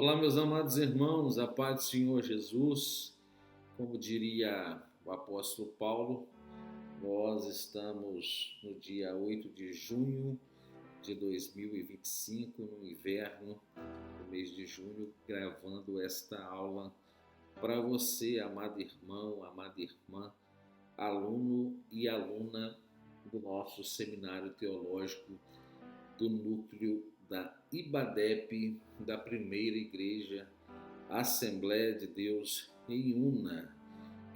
Olá, meus amados irmãos, a paz do Senhor Jesus. Como diria o apóstolo Paulo, nós estamos no dia 8 de junho de 2025, no inverno do mês de junho, gravando esta aula para você, amado irmão, amada irmã, aluno e aluna do nosso seminário teológico do núcleo da IBADEP, da Primeira Igreja Assembleia de Deus em Una.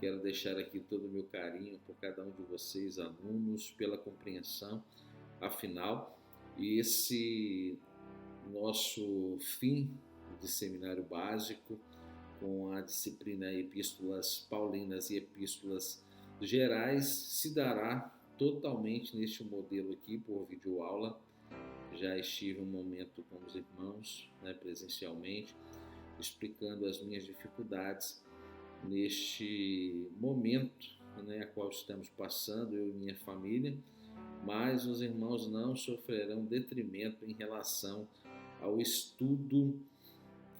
Quero deixar aqui todo o meu carinho por cada um de vocês, alunos, pela compreensão. Afinal, esse nosso fim de seminário básico, com a disciplina Epístolas Paulinas e Epístolas Gerais, se dará totalmente neste modelo aqui, por videoaula. Já estive um momento com os irmãos, presencialmente, explicando as minhas dificuldades neste momento, a qual estamos passando, eu e minha família, mas os irmãos não sofrerão detrimento em relação ao estudo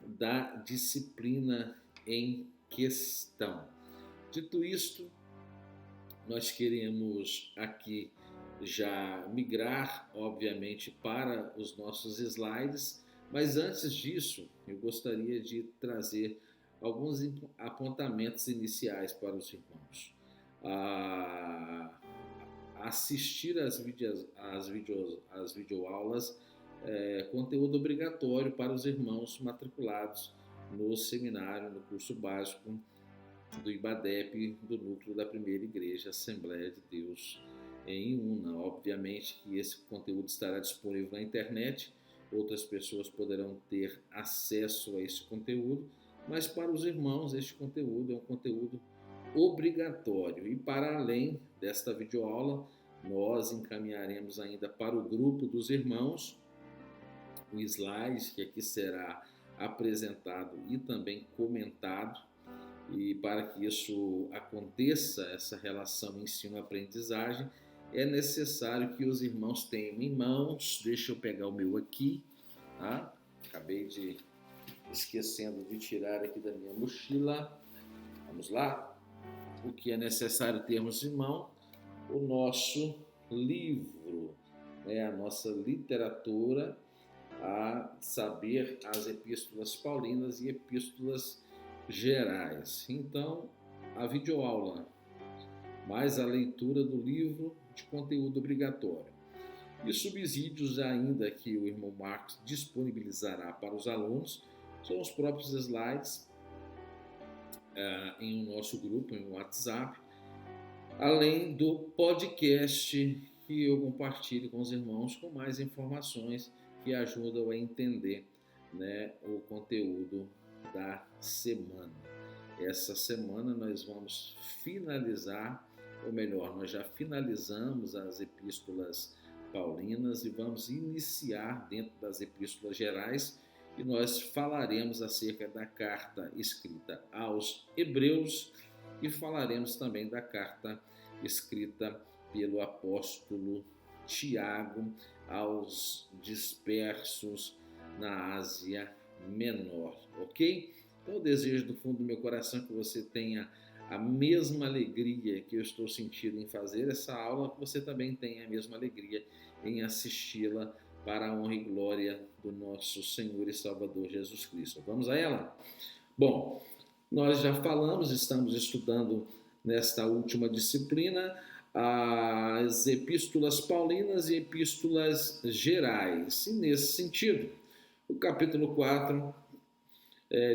da disciplina em questão. Dito isto, nós queremos aqui já migrar, obviamente, para os nossos slides, mas antes disso, eu gostaria de trazer alguns apontamentos iniciais para os irmãos. Assistir às videoaulas é conteúdo obrigatório para os irmãos matriculados no seminário, no curso básico do IBADEP, do núcleo da Primeira Igreja Assembleia de Deus em Una. Obviamente que esse conteúdo estará disponível na internet, outras pessoas poderão ter acesso a esse conteúdo, mas para os irmãos este conteúdo é um conteúdo obrigatório. E para além desta videoaula, nós encaminharemos ainda para o grupo dos irmãos o slide que aqui será apresentado e também comentado. E para que isso aconteça, essa relação ensino-aprendizagem, é necessário que os irmãos tenham em mãos, deixa eu pegar o meu aqui, tá? Acabei de esquecendo de tirar aqui da minha mochila. Vamos lá? O que é necessário termos em mão? O nosso livro, a nossa literatura, a saber, as epístolas paulinas e epístolas gerais. Então, a videoaula, mais a leitura do livro de conteúdo obrigatório. E subsídios ainda que o irmão Marcos disponibilizará para os alunos são os próprios slides em nosso grupo, em WhatsApp, além do podcast que eu compartilho com os irmãos com mais informações que ajudam a entender o conteúdo da semana. Essa semana nós vamos finalizar, ou melhor, nós já finalizamos as epístolas paulinas e vamos iniciar dentro das epístolas gerais, e nós falaremos acerca da carta escrita aos Hebreus e falaremos também da carta escrita pelo apóstolo Tiago aos dispersos na Ásia Menor, ok? Então eu desejo do fundo do meu coração que você tenha a mesma alegria que eu estou sentindo em fazer essa aula, que você também tenha a mesma alegria em assisti-la para a honra e glória do nosso Senhor e Salvador Jesus Cristo. Vamos a ela? Bom, nós já falamos, estamos estudando nesta última disciplina as epístolas paulinas e epístolas gerais. E nesse sentido, o capítulo 4,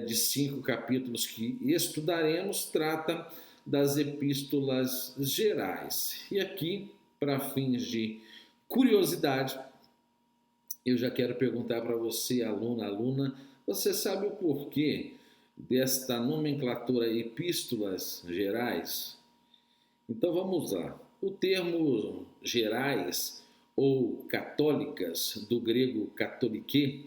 de 5 capítulos que estudaremos, trata das epístolas gerais. E aqui, para fins de curiosidade, eu já quero perguntar para você, aluna, você sabe o porquê desta nomenclatura epístolas gerais? Então vamos lá. O termo gerais ou católicas, do grego katolike,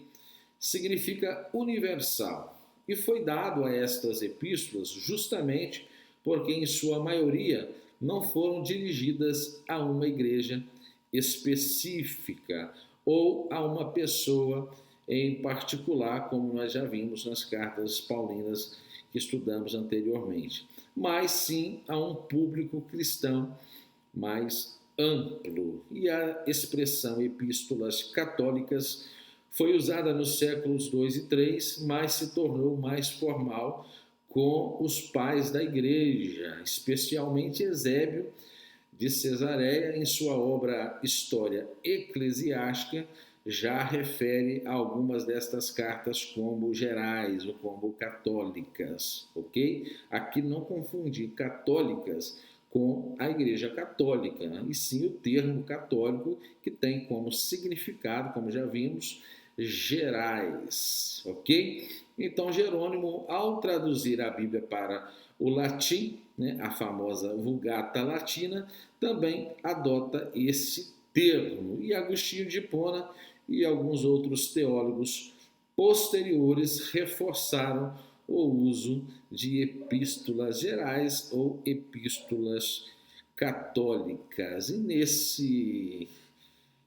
significa universal e foi dado a estas epístolas justamente porque, em sua maioria, não foram dirigidas a uma igreja específica ou a uma pessoa em particular, como nós já vimos nas cartas paulinas que estudamos anteriormente, mas sim a um público cristão mais amplo. E a expressão epístolas católicas foi usada nos séculos II e III, mas se tornou mais formal com os pais da igreja, especialmente Eusébio de Cesareia, em sua obra História Eclesiástica, já refere a algumas destas cartas como gerais ou como católicas, ok? Aqui não confundir católicas com a Igreja Católica, né? E sim o termo católico, que tem como significado, como já vimos, gerais, ok? Então Jerônimo, ao traduzir a Bíblia para o latim, né, a famosa Vulgata Latina, também adota esse termo. E Agostinho de Hipona e alguns outros teólogos posteriores reforçaram o uso de epístolas gerais ou epístolas católicas. E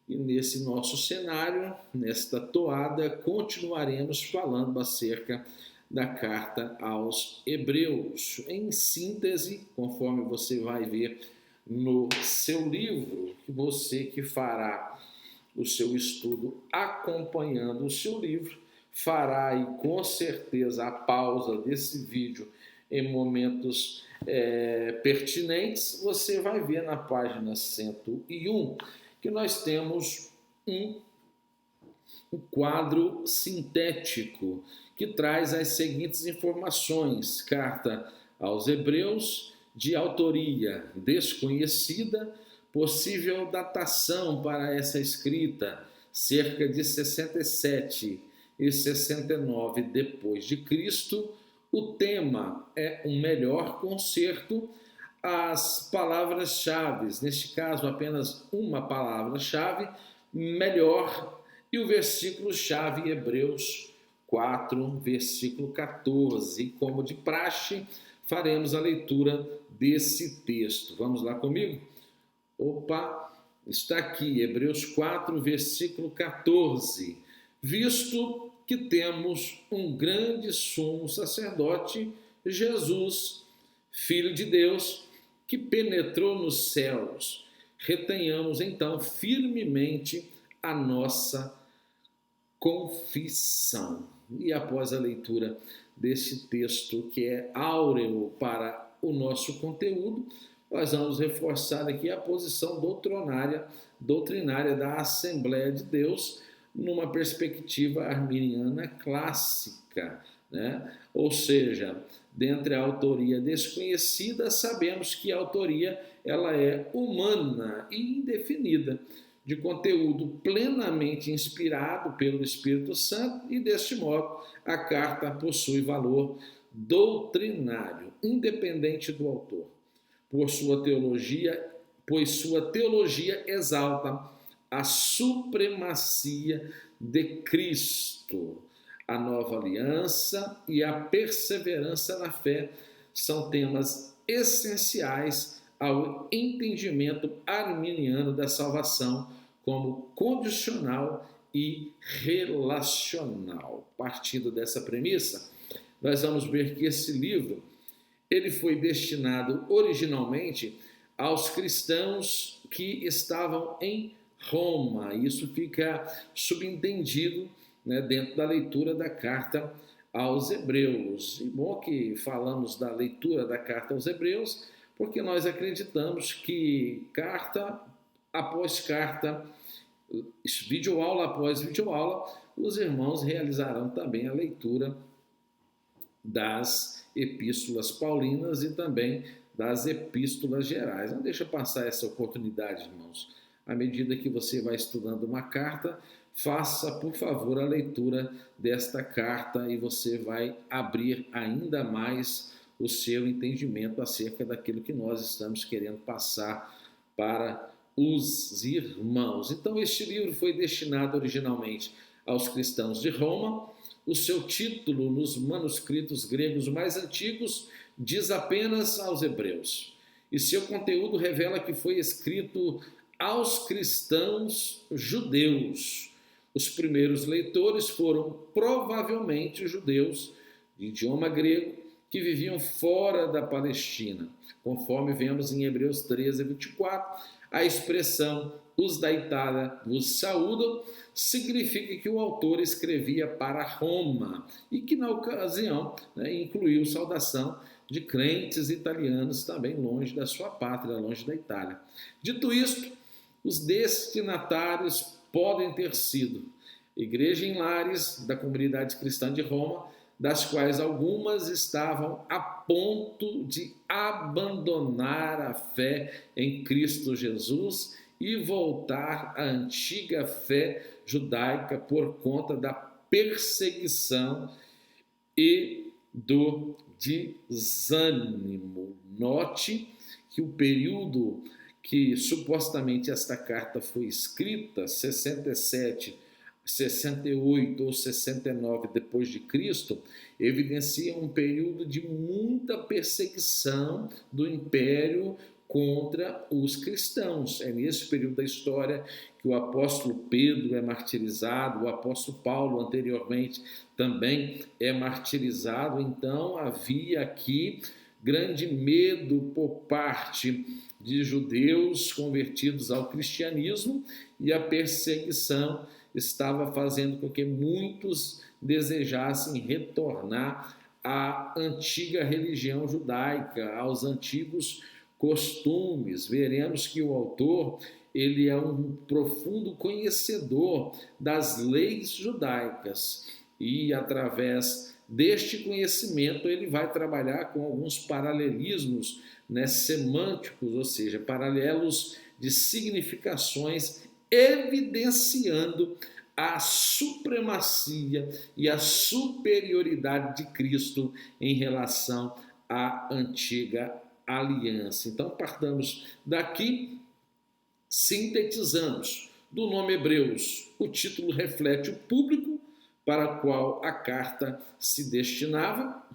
nesse nosso cenário, nesta toada, continuaremos falando acerca da carta aos Hebreus. Em síntese, conforme você vai ver no seu livro, você que fará o seu estudo acompanhando o seu livro, fará aí com certeza a pausa desse vídeo em momentos pertinentes. Você vai ver na página 101 que nós temos um quadro sintético que traz as seguintes informações: carta aos Hebreus, de autoria desconhecida, possível datação para essa escrita, cerca de 67 e 69 depois de Cristo. O tema é um melhor concerto. As palavras-chave, neste caso apenas uma palavra-chave, melhor, e o versículo-chave, Hebreus 4, versículo 14. E como de praxe, faremos a leitura desse texto. Vamos lá comigo? Opa, está aqui, Hebreus 4, versículo 14. Visto que temos um grande sumo sacerdote, Jesus, Filho de Deus, que penetrou nos céus, retenhamos então firmemente a nossa confissão. E após a leitura desse texto que é áureo para o nosso conteúdo, nós vamos reforçar aqui a posição doutrinária da Assembleia de Deus numa perspectiva arminiana clássica, né? Ou seja, dentre a autoria desconhecida, sabemos que a autoria ela é humana e indefinida, de conteúdo plenamente inspirado pelo Espírito Santo, e deste modo a carta possui valor doutrinário, independente do autor, pois sua teologia exalta a supremacia de Cristo. A nova aliança e a perseverança na fé são temas essenciais ao entendimento arminiano da salvação como condicional e relacional. Partindo dessa premissa, nós vamos ver que esse livro ele foi destinado originalmente aos cristãos que estavam em Roma. Isso fica subentendido, né, dentro da leitura da carta aos Hebreus. E bom que falamos da leitura da carta aos Hebreus, porque nós acreditamos que carta após carta, videoaula após videoaula, os irmãos realizarão também a leitura das epístolas paulinas e também das epístolas gerais. Não deixa passar essa oportunidade, irmãos. À medida que você vai estudando uma carta, faça, por favor, a leitura desta carta e você vai abrir ainda mais o seu entendimento acerca daquilo que nós estamos querendo passar para os irmãos. Então, este livro foi destinado originalmente aos cristãos de Roma. O seu título nos manuscritos gregos mais antigos diz apenas aos hebreus. E seu conteúdo revela que foi escrito aos cristãos judeus. Os primeiros leitores foram provavelmente judeus de idioma grego que viviam fora da Palestina. Conforme vemos em Hebreus 13, 24, a expressão "os da Itália vos saúdam" significa que o autor escrevia para Roma e que, na ocasião, incluiu saudação de crentes italianos também longe da sua pátria, longe da Itália. Dito isto, os destinatários podem ter sido igreja em lares da comunidade cristã de Roma, das quais algumas estavam a ponto de abandonar a fé em Cristo Jesus e voltar à antiga fé judaica por conta da perseguição e do desânimo. Note que o período que supostamente esta carta foi escrita, 67, 68 ou 69 depois de Cristo, evidencia um período de muita perseguição do império contra os cristãos. É nesse período da história que o apóstolo Pedro é martirizado, o apóstolo Paulo anteriormente também é martirizado. Então havia aqui grande medo por parte de judeus convertidos ao cristianismo, e a perseguição estava fazendo com que muitos desejassem retornar à antiga religião judaica, aos antigos costumes. Veremos que o autor ele é um profundo conhecedor das leis judaicas e, através deste conhecimento, ele vai trabalhar com alguns paralelismos, semânticos, ou seja, paralelos de significações, evidenciando a supremacia e a superioridade de Cristo em relação à antiga aliança. Então, partamos daqui, sintetizamos. Do nome Hebreus, o título reflete o público para o qual a carta se destinava.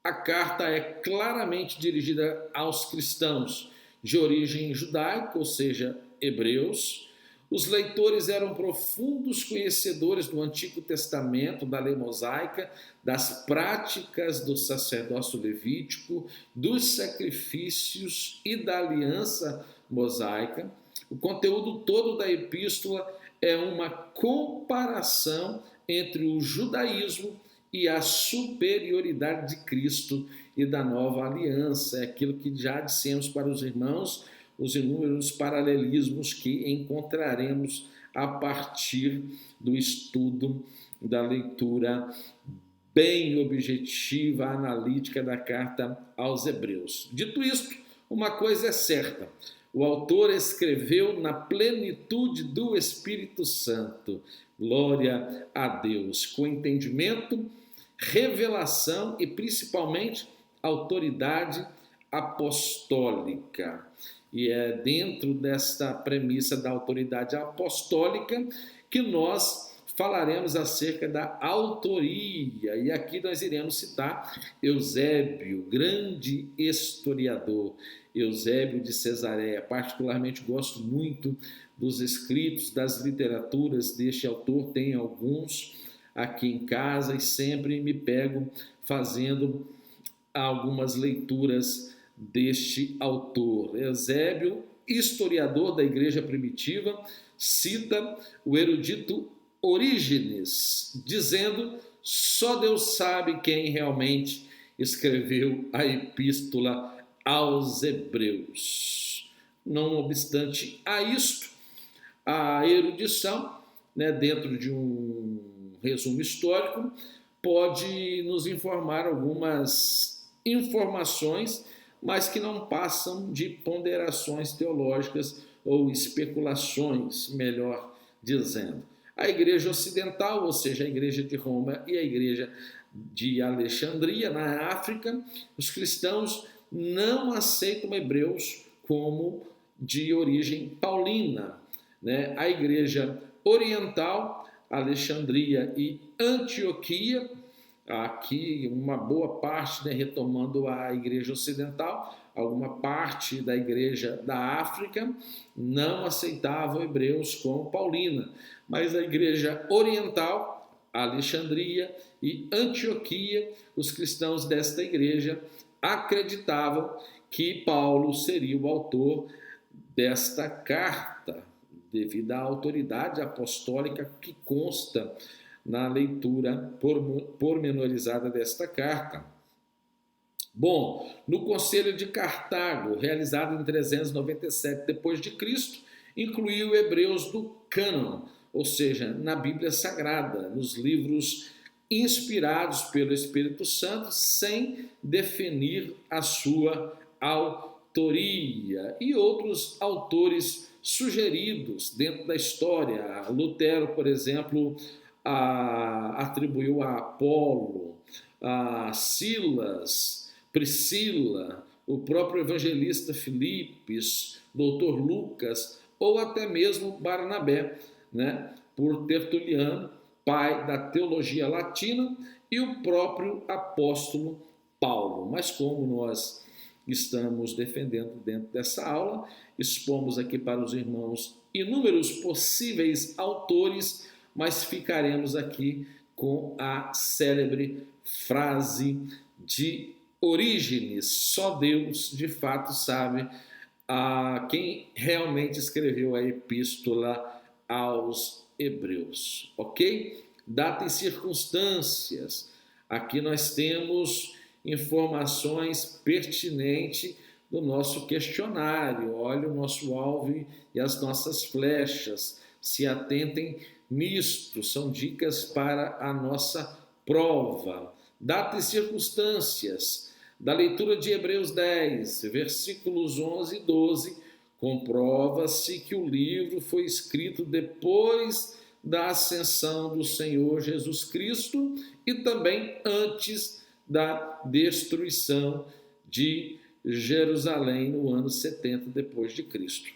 A carta é claramente dirigida aos cristãos de origem judaica, ou seja, hebreus. Os leitores eram profundos conhecedores do Antigo Testamento, da lei mosaica, das práticas do sacerdócio levítico, dos sacrifícios e da aliança mosaica. O conteúdo todo da epístola é uma comparação entre o judaísmo e a superioridade de Cristo e da nova aliança. É aquilo que já dissemos para os irmãos, os inúmeros paralelismos que encontraremos a partir do estudo, da leitura bem objetiva, analítica da carta aos Hebreus. Dito isto, uma coisa é certa: o autor escreveu na plenitude do Espírito Santo. Glória a Deus, com entendimento, revelação e principalmente autoridade apostólica. E é dentro desta premissa da autoridade apostólica que nós falaremos acerca da autoria. E aqui nós iremos citar Eusébio, grande historiador, Eusébio de Cesareia. Particularmente gosto muito dos escritos, das literaturas deste autor, tenho alguns aqui em casa e sempre me pego fazendo algumas leituras deste autor. Eusébio, historiador da igreja primitiva, cita o erudito Orígenes, dizendo: só Deus sabe quem realmente escreveu a epístola aos Hebreus. Não obstante a isto, a erudição, dentro de um resumo histórico, pode nos informar algumas informações, mas que não passam de ponderações teológicas ou especulações, melhor dizendo. A igreja ocidental, ou seja, a igreja de Roma e a igreja de Alexandria, na África, os cristãos não aceitam hebreus como de origem paulina. A igreja oriental, Alexandria e Antioquia, aqui uma boa parte, retomando a igreja ocidental, alguma parte da igreja da África não aceitavam hebreus como paulina, mas a igreja oriental, Alexandria e Antioquia, os cristãos desta igreja acreditavam que Paulo seria o autor desta carta, devido à autoridade apostólica que consta na leitura pormenorizada desta carta. Bom, no Concílio de Cartago, realizado em 397 d.C., incluiu Hebreus do cânon, ou seja, na Bíblia Sagrada, nos livros inspirados pelo Espírito Santo, sem definir a sua autoria, e outros autores sugeridos dentro da história. Lutero, por exemplo, atribuiu a Apolo, a Silas, Priscila, o próprio evangelista Filipes, doutor Lucas, ou até mesmo Barnabé, né, por Tertuliano, pai da teologia latina, e o próprio apóstolo Paulo. Mas como nós estamos defendendo dentro dessa aula, expomos aqui para os irmãos inúmeros possíveis autores, mas ficaremos aqui com a célebre frase de Orígenes: só Deus de fato sabe quem realmente escreveu a epístola aos Hebreus, ok? Data e circunstâncias. Aqui nós temos informações pertinentes do nosso questionário. Olha o nosso alvo e as nossas flechas. Se atentem nisto, são dicas para a nossa prova. Data e circunstâncias. Da leitura de Hebreus 10, versículos 11 e 12, comprova-se que o livro foi escrito depois da ascensão do Senhor Jesus Cristo e também antes da destruição de Jerusalém no ano 70 depois de Cristo.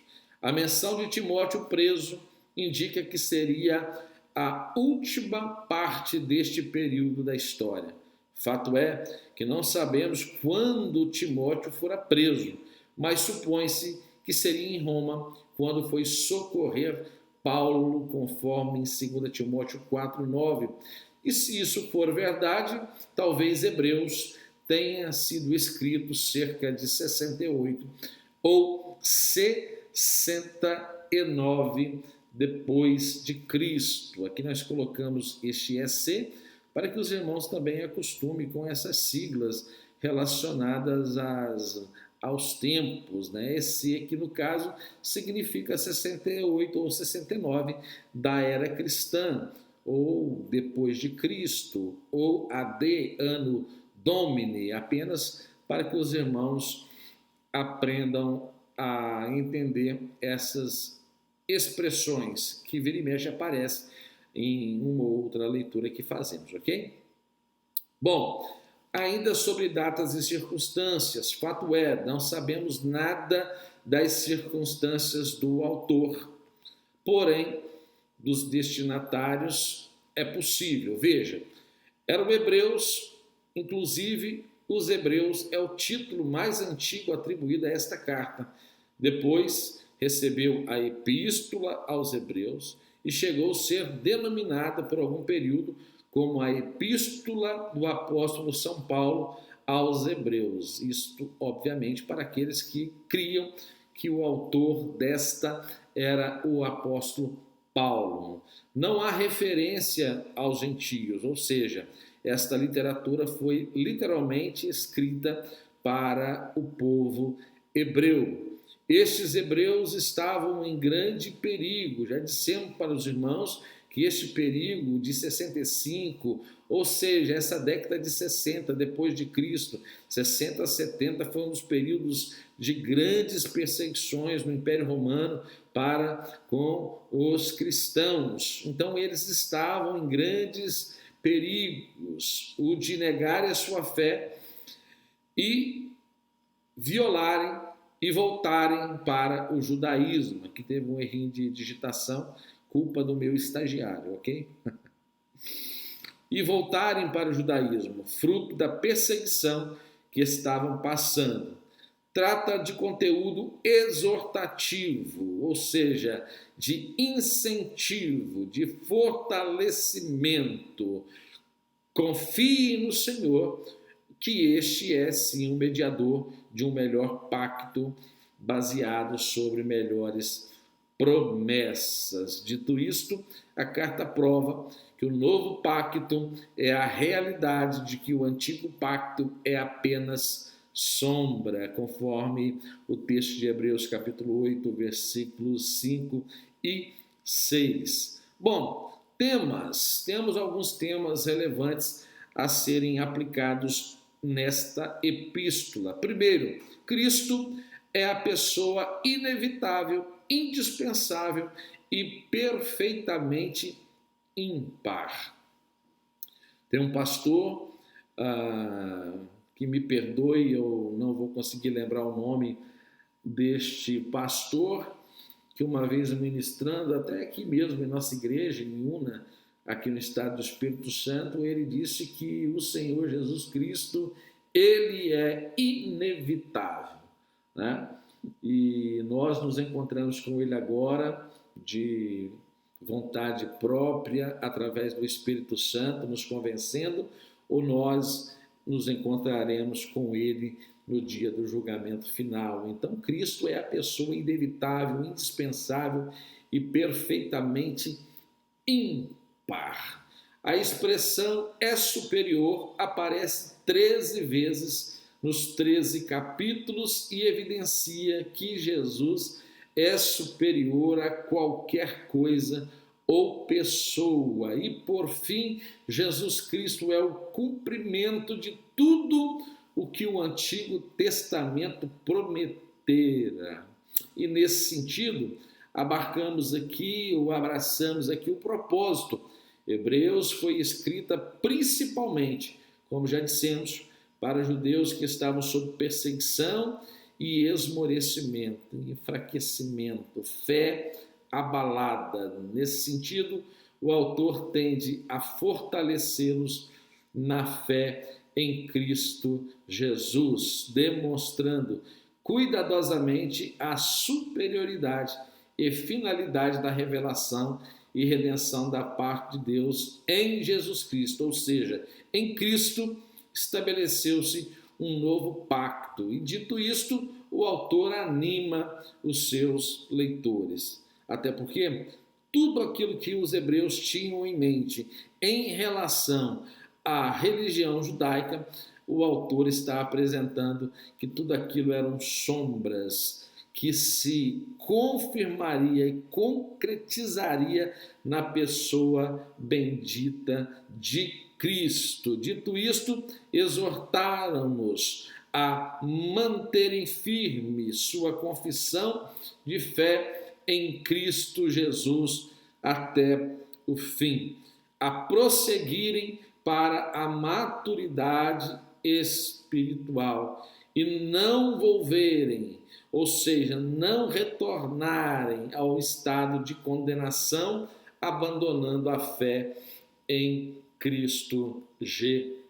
A menção de Timóteo preso indica que seria a última parte deste período da história. Fato é que não sabemos quando Timóteo fora preso, mas supõe-se que seria em Roma, quando foi socorrer Paulo, conforme em 2 Timóteo 4,9. E se isso for verdade, talvez Hebreus tenha sido escrito cerca de 68 ou 69 depois de Cristo. Aqui nós colocamos este EC para que os irmãos também acostumem com essas siglas relacionadas aos tempos, né? EC, que no caso significa 68 ou 69 da era cristã, ou depois de Cristo, ou AD, Anno Domini, apenas para que os irmãos aprendam a entender essas expressões que vira e mexe aparecem em uma ou outra leitura que fazemos, ok? Bom, ainda sobre datas e circunstâncias, fato é, não sabemos nada das circunstâncias do autor, porém, dos destinatários é possível. Veja, eram hebreus, inclusive os Hebreus é o título mais antigo atribuído a esta carta. Depois recebeu a Epístola aos Hebreus e chegou a ser denominada por algum período como a Epístola do apóstolo São Paulo aos Hebreus. Isto, obviamente, para aqueles que criam que o autor desta era o apóstolo Paulo. Não há referência aos gentios, ou seja, esta literatura foi literalmente escrita para o povo hebreu. Estes hebreus estavam em grande perigo. Já dissemos para os irmãos que este perigo de 65, ou seja, essa década de 60 depois de Cristo, 60 a 70 foi um dos períodos de grandes perseguições no Império Romano para com os cristãos. Então eles estavam em grandes perigos, o de negarem a sua fé e violarem e voltarem para o judaísmo. Aqui teve um errinho de digitação, culpa do meu estagiário, ok? E voltarem para o judaísmo, fruto da perseguição que estavam passando. trata de conteúdo exortativo, ou seja, de incentivo, de fortalecimento. Confie no Senhor, que este é sim o mediador de um melhor pacto baseado sobre melhores promessas. Dito isto, a carta prova que o novo pacto é a realidade de que o antigo pacto é apenas sombra, conforme o texto de Hebreus capítulo 8, versículos 5 e 6. Bom, temos alguns temas relevantes a serem aplicados nesta epístola. Primeiro, Cristo é a pessoa inevitável, indispensável e perfeitamente ímpar. Tem um pastor, que me perdoe, eu não vou conseguir lembrar o nome deste pastor, que uma vez ministrando, até aqui mesmo em nossa igreja, em Una, aqui no estado do Espírito Santo, ele disse que o Senhor Jesus Cristo, ele é inevitável, né? E nós nos encontramos com ele agora de vontade própria, através do Espírito Santo, nos convencendo, ou nós nos encontraremos com ele no dia do julgamento final. Então, Cristo é a pessoa inevitável, indispensável e perfeitamente ímpar. A expressão é superior aparece 13 vezes nos 13 capítulos e evidencia que Jesus é superior a qualquer coisa ou pessoa. E, por fim, Jesus Cristo é o cumprimento de tudo o que o Antigo Testamento prometera. E, nesse sentido, abraçamos aqui o propósito. Hebreus foi escrita principalmente, como já dissemos, para judeus que estavam sob perseguição e esmorecimento, enfraquecimento, fé abalada. Nesse sentido, o autor tende a fortalecê-los na fé em Cristo Jesus, demonstrando cuidadosamente a superioridade e finalidade da revelação e redenção da parte de Deus em Jesus Cristo, ou seja, em Cristo estabeleceu-se um novo pacto. E dito isto, o autor anima os seus leitores. Até porque tudo aquilo que os hebreus tinham em mente em relação à religião judaica, o autor está apresentando que tudo aquilo eram sombras que se confirmaria e concretizaria na pessoa bendita de Cristo. Dito isto, exortaram-nos a manterem firme sua confissão de fé em Cristo Jesus até o fim, a prosseguirem para a maturidade espiritual e não volverem, ou seja, não retornarem ao estado de condenação, abandonando a fé em Cristo Jesus.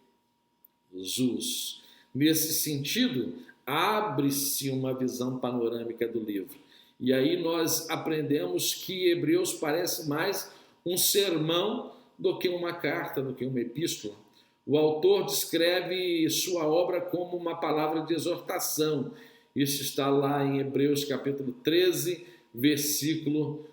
Nesse sentido, abre-se uma visão panorâmica do livro. E aí nós aprendemos que Hebreus parece mais um sermão do que uma carta, do que uma epístola. O autor descreve sua obra como uma palavra de exortação. Isso está lá em Hebreus capítulo 13, versículo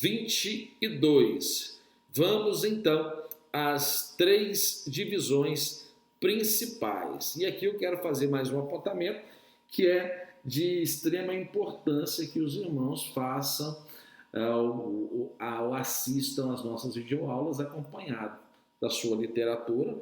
22. Vamos então às 3 divisões principais. E aqui eu quero fazer mais um apontamento que é de extrema importância que os irmãos façam ao assistam às nossas videoaulas acompanhado da sua literatura,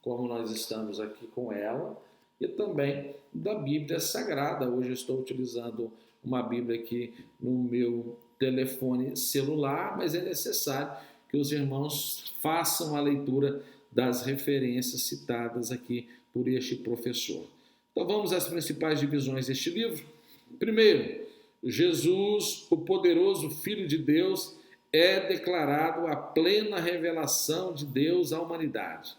como nós estamos aqui com ela, e também da Bíblia Sagrada. Hoje eu estou utilizando uma Bíblia aqui no meu telefone celular, mas é necessário que os irmãos façam a leitura das referências citadas aqui por este professor. Então vamos às principais divisões deste livro. Primeiro, Jesus, o poderoso Filho de Deus, é declarado a plena revelação de Deus à humanidade.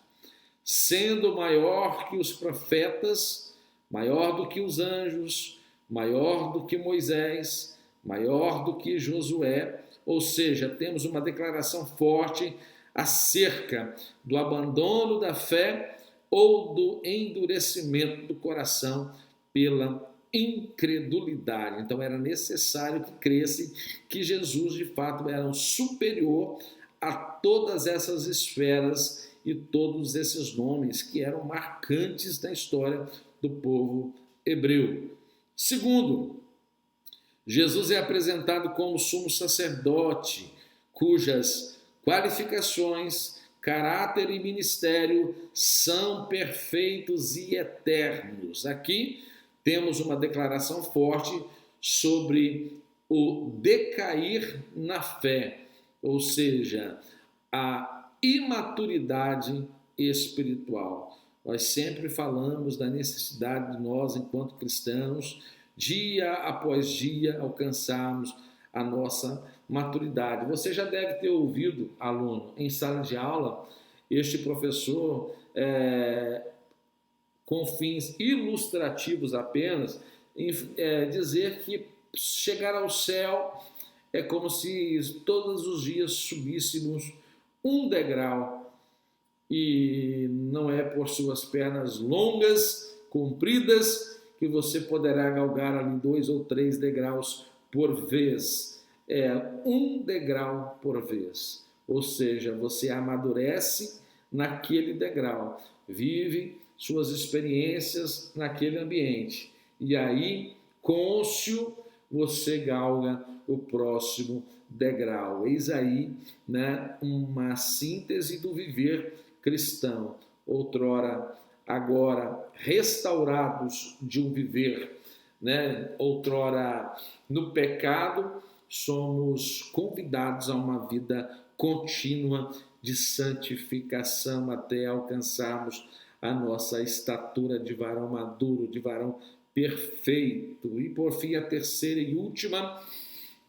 Sendo maior que os profetas, maior do que os anjos, maior do que Moisés, maior do que Josué. Ou seja, temos uma declaração forte acerca do abandono da fé ou do endurecimento do coração pela incredulidade. Então era necessário que cresce que Jesus de fato era um superior a todas essas esferas e todos esses nomes que eram marcantes na história do povo hebreu. Segundo, Jesus é apresentado como sumo sacerdote, cujas qualificações, caráter e ministério são perfeitos e eternos. Aqui temos uma declaração forte sobre o decair na fé, ou seja, a imaturidade espiritual. Nós sempre falamos da necessidade de nós, enquanto cristãos, dia após dia, alcançarmos a nossa maturidade. Você já deve ter ouvido, aluno, em sala de aula, este professor, com fins ilustrativos apenas, dizer que chegar ao céu é como se todos os dias subíssemos um degrau, e não é por suas pernas longas, compridas, que você poderá galgar ali 2 ou 3 degraus por vez. É um degrau por vez. Ou seja, você amadurece naquele degrau, vive suas experiências naquele ambiente. E aí, cônscio, você galga o próximo degrau. Eis aí, né, uma síntese do viver cristão. Outrora, agora restaurados de um viver, né? Outrora no pecado, somos convidados a uma vida contínua de santificação até alcançarmos a nossa estatura de varão maduro, de varão perfeito. E por fim, a terceira e última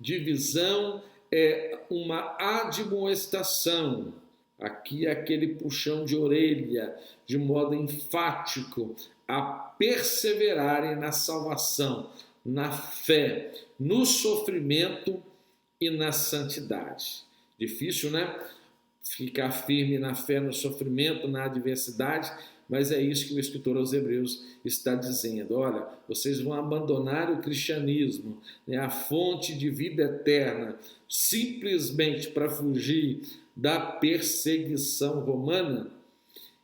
divisão é uma admoestação. Aqui é aquele puxão de orelha, de modo enfático, a perseverarem na salvação, na fé, no sofrimento e na santidade. Difícil, né? Ficar firme na fé, no sofrimento, na adversidade, mas é isso que o escritor aos Hebreus está dizendo. Olha, vocês vão abandonar o cristianismo, né, a fonte de vida eterna, simplesmente para fugir da perseguição romana.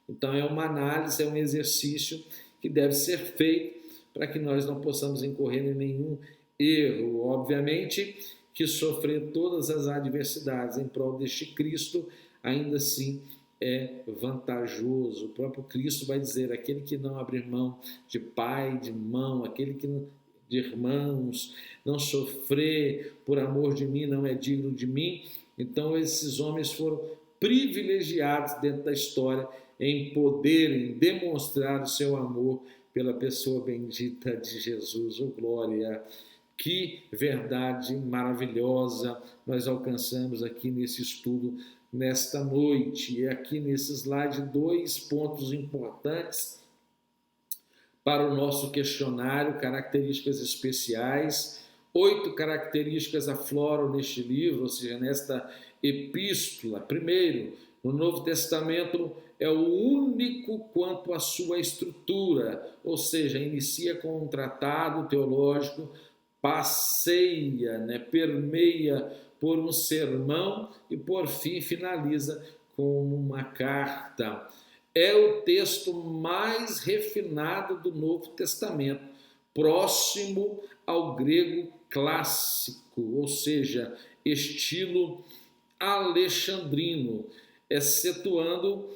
Então é uma análise, é um exercício que deve ser feito para que nós não possamos incorrer em nenhum erro. Obviamente que sofrer todas as adversidades em prol deste Cristo, ainda assim é vantajoso. O próprio Cristo vai dizer: aquele que não abrir mão de pai, de mão, aquele que de irmãos, não sofrer por amor de mim, não é digno de mim. Então esses homens foram privilegiados dentro da história em poderem demonstrar o seu amor pela pessoa bendita de Jesus. Oh, glória! Que verdade maravilhosa nós alcançamos aqui nesse estudo nesta noite. E aqui nesse slide 2 pontos importantes para o nosso questionário, características especiais. 8 características afloram neste livro, ou seja, nesta epístola. Primeiro, no Novo Testamento é o único quanto à sua estrutura, ou seja, inicia com um tratado teológico, passeia, né, permeia por um sermão e, por fim, finaliza com uma carta. É o texto mais refinado do Novo Testamento, próximo ao grego clássico, ou seja, estilo alexandrino, excetuando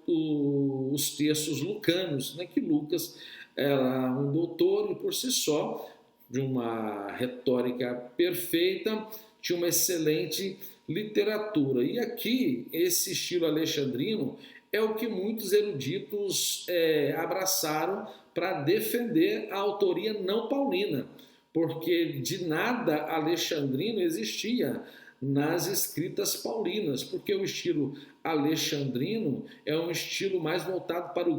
os textos lucanos, né, que Lucas era um doutor e, por si só, de uma retórica perfeita, tinha uma excelente literatura. E aqui, esse estilo alexandrino é o que muitos eruditos abraçaram para defender a autoria não paulina, porque de nada alexandrino existia nas escritas paulinas, porque o estilo alexandrino é um estilo mais voltado para o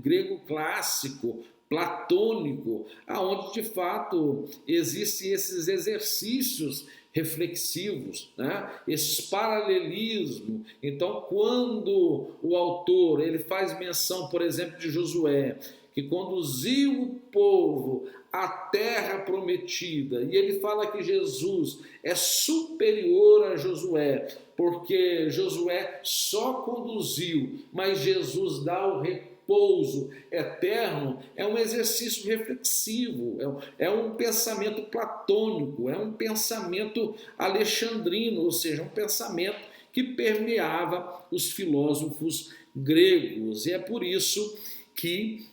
grego clássico, platônico, aonde de fato existem esses exercícios reflexivos, né? Esses paralelismos. Então, quando o autor ele faz menção, por exemplo, de Josué, que conduziu o povo à terra prometida, e ele fala que Jesus é superior a Josué, porque Josué só conduziu, mas Jesus dá o repouso eterno, é um exercício reflexivo, é um pensamento platônico, é um pensamento alexandrino, ou seja, um pensamento que permeava os filósofos gregos. E é por isso que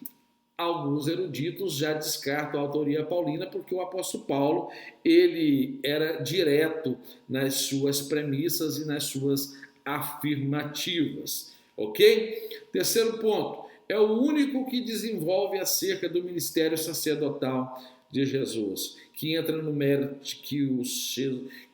alguns eruditos já descartam a autoria paulina, porque o apóstolo Paulo ele era direto nas suas premissas e nas suas afirmativas. Ok? Terceiro ponto, é o único que desenvolve acerca do ministério sacerdotal de Jesus, que entra no mérito de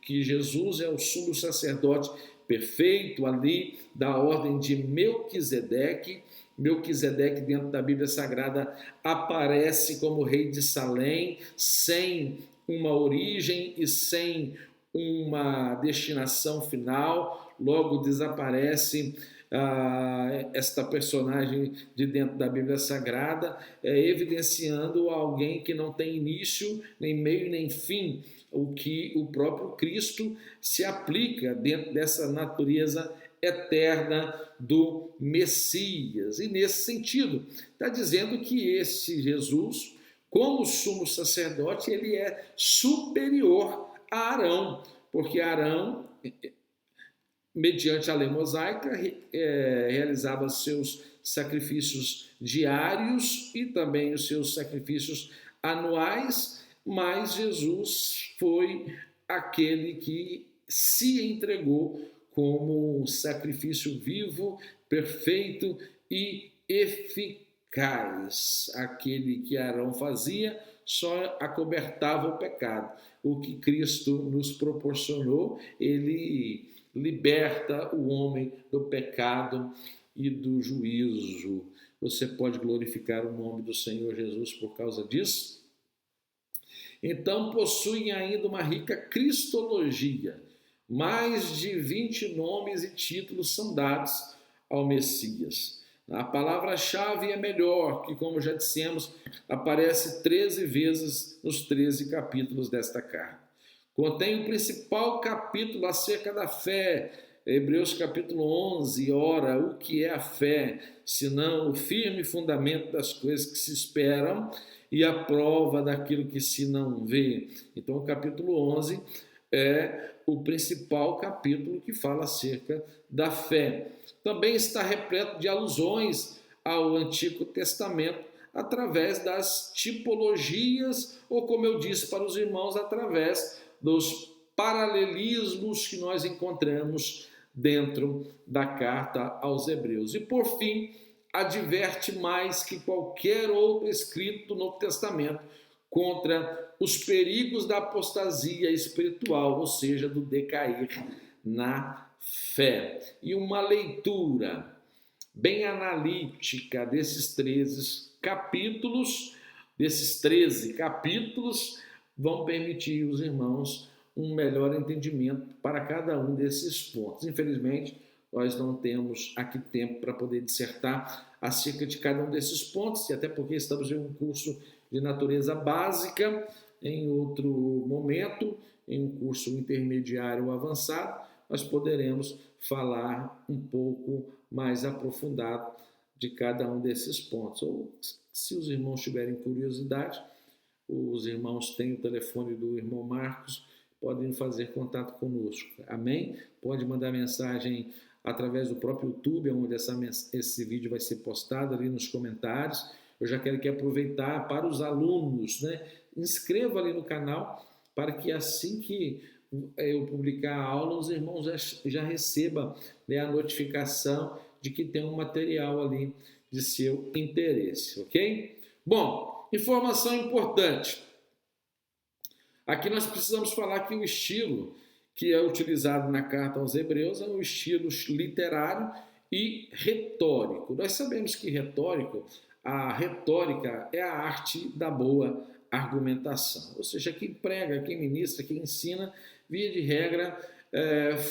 que Jesus é o sumo sacerdote perfeito ali da ordem de Melquisedeque. Melquisedeque, dentro da Bíblia Sagrada, aparece como rei de Salém, sem uma origem e sem uma destinação final. Logo desaparece esta personagem de dentro da Bíblia Sagrada, evidenciando alguém que não tem início, nem meio, nem fim, o que o próprio Cristo se aplica dentro dessa natureza eterna do Messias. E nesse sentido, está dizendo que esse Jesus, como sumo sacerdote, ele é superior a Arão, porque Arão, mediante a lei mosaica, realizava seus sacrifícios diários e também os seus sacrifícios anuais, mas Jesus foi aquele que se entregou como sacrifício vivo, perfeito e eficaz. Aquele que Arão fazia só acobertava o pecado. O que Cristo nos proporcionou, ele liberta o homem do pecado e do juízo. Você pode glorificar o nome do Senhor Jesus por causa disso? Então, possuem ainda uma rica cristologia. Mais de 20 nomes e títulos são dados ao Messias. A palavra-chave é melhor, que, como já dissemos, aparece 13 vezes nos 13 capítulos desta carta. Contém o principal capítulo acerca da fé, Hebreus capítulo 11, ora, o que é a fé, senão o firme fundamento das coisas que se esperam e a prova daquilo que se não vê. Então, o capítulo 11 é o principal capítulo que fala acerca da fé. Também está repleto de alusões ao Antigo Testamento através das tipologias, ou como eu disse para os irmãos, através dos paralelismos que nós encontramos dentro da carta aos Hebreus. E por fim, adverte mais que qualquer outro escrito do Novo Testamento contra os perigos da apostasia espiritual, ou seja, do decair na fé. E uma leitura bem analítica desses 13 capítulos, vão permitir os irmãos um melhor entendimento para cada um desses pontos. Infelizmente, nós não temos aqui tempo para poder dissertar acerca de cada um desses pontos, e até porque estamos em um curso de natureza básica, em outro momento, em um curso intermediário ou avançado, nós poderemos falar um pouco mais aprofundado de cada um desses pontos. Ou, se os irmãos tiverem curiosidade, os irmãos têm o telefone do irmão Marcos, podem fazer contato conosco. Amém? Pode mandar mensagem através do próprio YouTube, onde esse vídeo vai ser postado ali nos comentários. Eu já quero aproveitar para os alunos, né? Inscreva ali no canal para que assim que eu publicar a aula, os irmãos já recebam, né, a notificação de que tem um material ali de seu interesse, ok? Bom, informação importante. Aqui nós precisamos falar que o estilo que é utilizado na carta aos Hebreus é um estilo literário e retórico. Nós sabemos que retórico, a retórica é a arte da boa argumentação. Ou seja, quem prega, quem ministra, quem ensina, via de regra,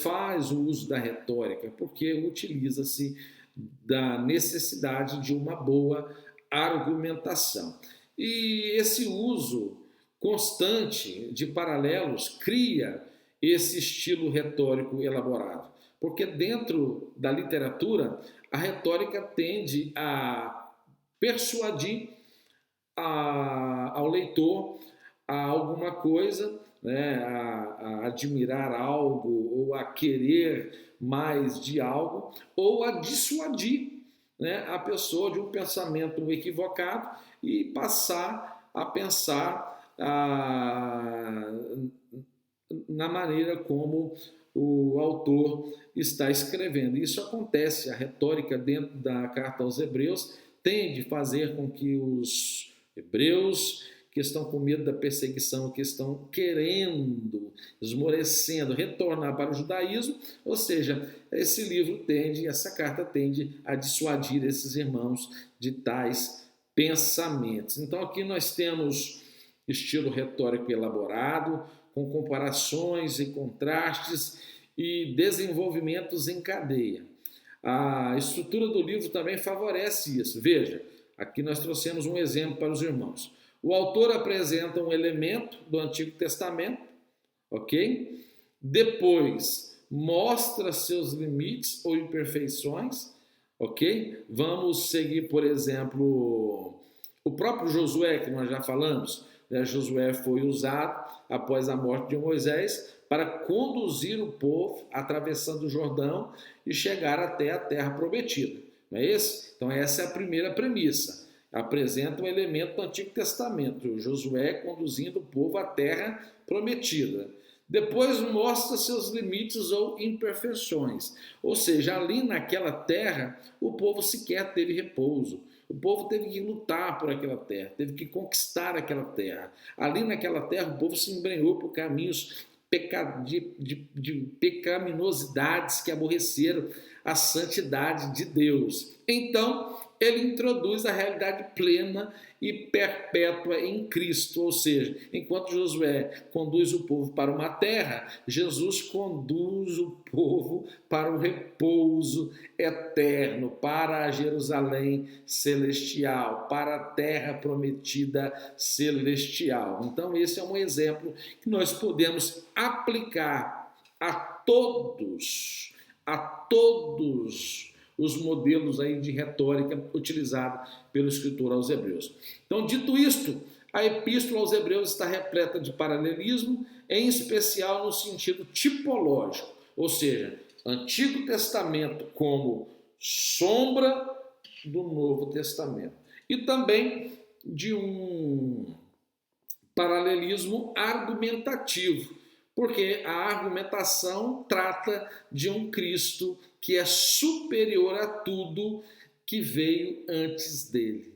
faz o uso da retórica, porque utiliza-se da necessidade de uma boa argumentação. E esse uso constante de paralelos cria esse estilo retórico elaborado, porque dentro da literatura a retórica tende a persuadir ao leitor a alguma coisa, né, a admirar algo ou a querer mais de algo, ou a dissuadir, né, a pessoa de um pensamento equivocado e passar a pensar na maneira como o autor está escrevendo. Isso acontece, a retórica dentro da carta aos Hebreus tende a fazer com que os hebreus que estão com medo da perseguição, que estão querendo, esmorecendo, retornar para o judaísmo, ou seja, esse livro tende, essa carta tende a dissuadir esses irmãos de tais pensamentos. Então aqui nós temos estilo retórico elaborado, com comparações e contrastes e desenvolvimentos em cadeia. A estrutura do livro também favorece isso. Veja, aqui nós trouxemos um exemplo para os irmãos. O autor apresenta um elemento do Antigo Testamento, ok? Depois mostra seus limites ou imperfeições, ok? Vamos seguir, por exemplo, o próprio Josué, que nós já falamos. Josué foi usado após a morte de Moisés para conduzir o povo atravessando o Jordão e chegar até a terra prometida. Não é isso? Então essa é a primeira premissa. Apresenta um elemento do Antigo Testamento, Josué conduzindo o povo à terra prometida. Depois mostra seus limites ou imperfeições. Ou seja, ali naquela terra, o povo sequer teve repouso. O povo teve que lutar por aquela terra, teve que conquistar aquela terra. Ali naquela terra, o povo se embrenhou por caminhos de pecaminosidades que aborreceram a santidade de Deus. Então, ele introduz a realidade plena e perpétua em Cristo, ou seja, enquanto Josué conduz o povo para uma terra, Jesus conduz o povo para um repouso eterno, para a Jerusalém celestial, para a terra prometida celestial. Então esse é um exemplo que nós podemos aplicar a todos os modelos aí de retórica utilizada pelo escritor aos Hebreus. Então, dito isto, a epístola aos Hebreus está repleta de paralelismo, em especial no sentido tipológico, ou seja, Antigo Testamento como sombra do Novo Testamento, e também de um paralelismo argumentativo, porque a argumentação trata de um Cristo que é superior a tudo que veio antes dele.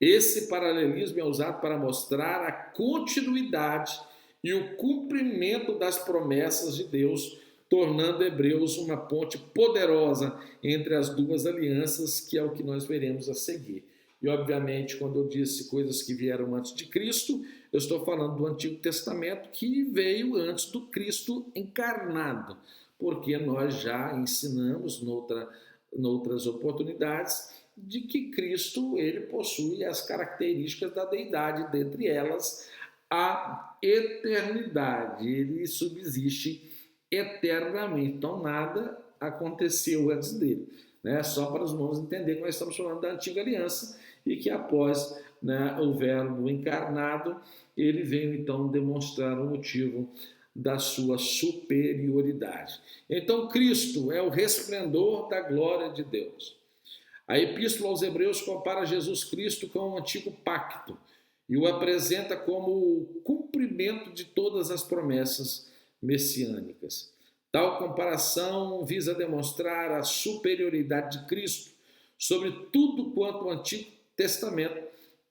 Esse paralelismo é usado para mostrar a continuidade e o cumprimento das promessas de Deus, tornando Hebreus uma ponte poderosa entre as duas alianças, que é o que nós veremos a seguir. E, obviamente, quando eu disse coisas que vieram antes de Cristo, eu estou falando do Antigo Testamento, que veio antes do Cristo encarnado, porque nós já ensinamos noutras oportunidades de que Cristo ele possui as características da deidade, dentre elas a eternidade, ele subsiste eternamente, então nada aconteceu antes dele, né? Só para os irmãos entenderem que nós estamos falando da antiga aliança e que após, né, o verbo encarnado, ele veio então demonstrar o motivo da sua superioridade. Então Cristo é o resplendor da glória de Deus. A epístola aos Hebreus compara Jesus Cristo com o antigo pacto e o apresenta como o cumprimento de todas as promessas messiânicas. Tal comparação visa demonstrar a superioridade de Cristo sobre tudo quanto o Antigo Testamento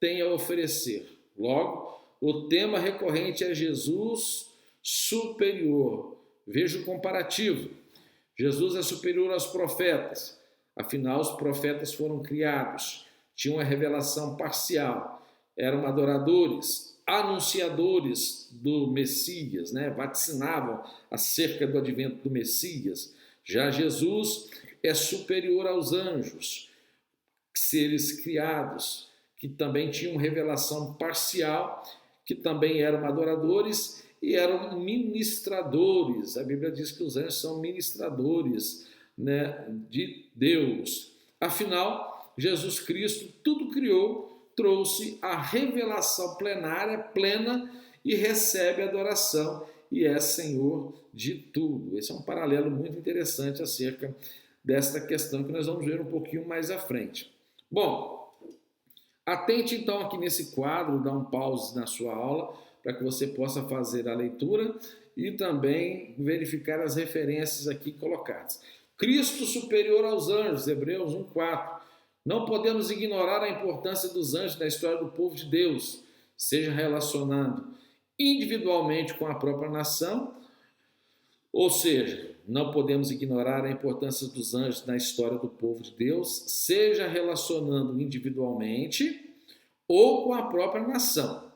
tem a oferecer. Logo, o tema recorrente é Jesus superior. Veja o comparativo. Jesus é superior aos profetas. Afinal, os profetas foram criados. tinham uma revelação parcial, eram adoradores, anunciadores do Messias, né? Vaticinavam acerca do advento do Messias. Já Jesus é superior aos anjos, seres criados, que também tinham revelação parcial, que também eram adoradores e eram ministradores. A Bíblia diz que os anjos são ministradores, né, de Deus. Afinal, Jesus Cristo tudo criou, trouxe a revelação plenária, plena, e recebe adoração e é Senhor de tudo. Esse é um paralelo muito interessante acerca desta questão que nós vamos ver um pouquinho mais à frente. Bom, atente então aqui nesse quadro, dá um pause na sua aula para que você possa fazer a leitura e também verificar as referências aqui colocadas. Cristo superior aos anjos, Hebreus 1:4. Não podemos ignorar a importância dos anjos na história do povo de Deus, seja relacionando individualmente com a própria nação, ou seja, não podemos ignorar a importância dos anjos na história do povo de Deus, seja relacionando individualmente ou com a própria nação.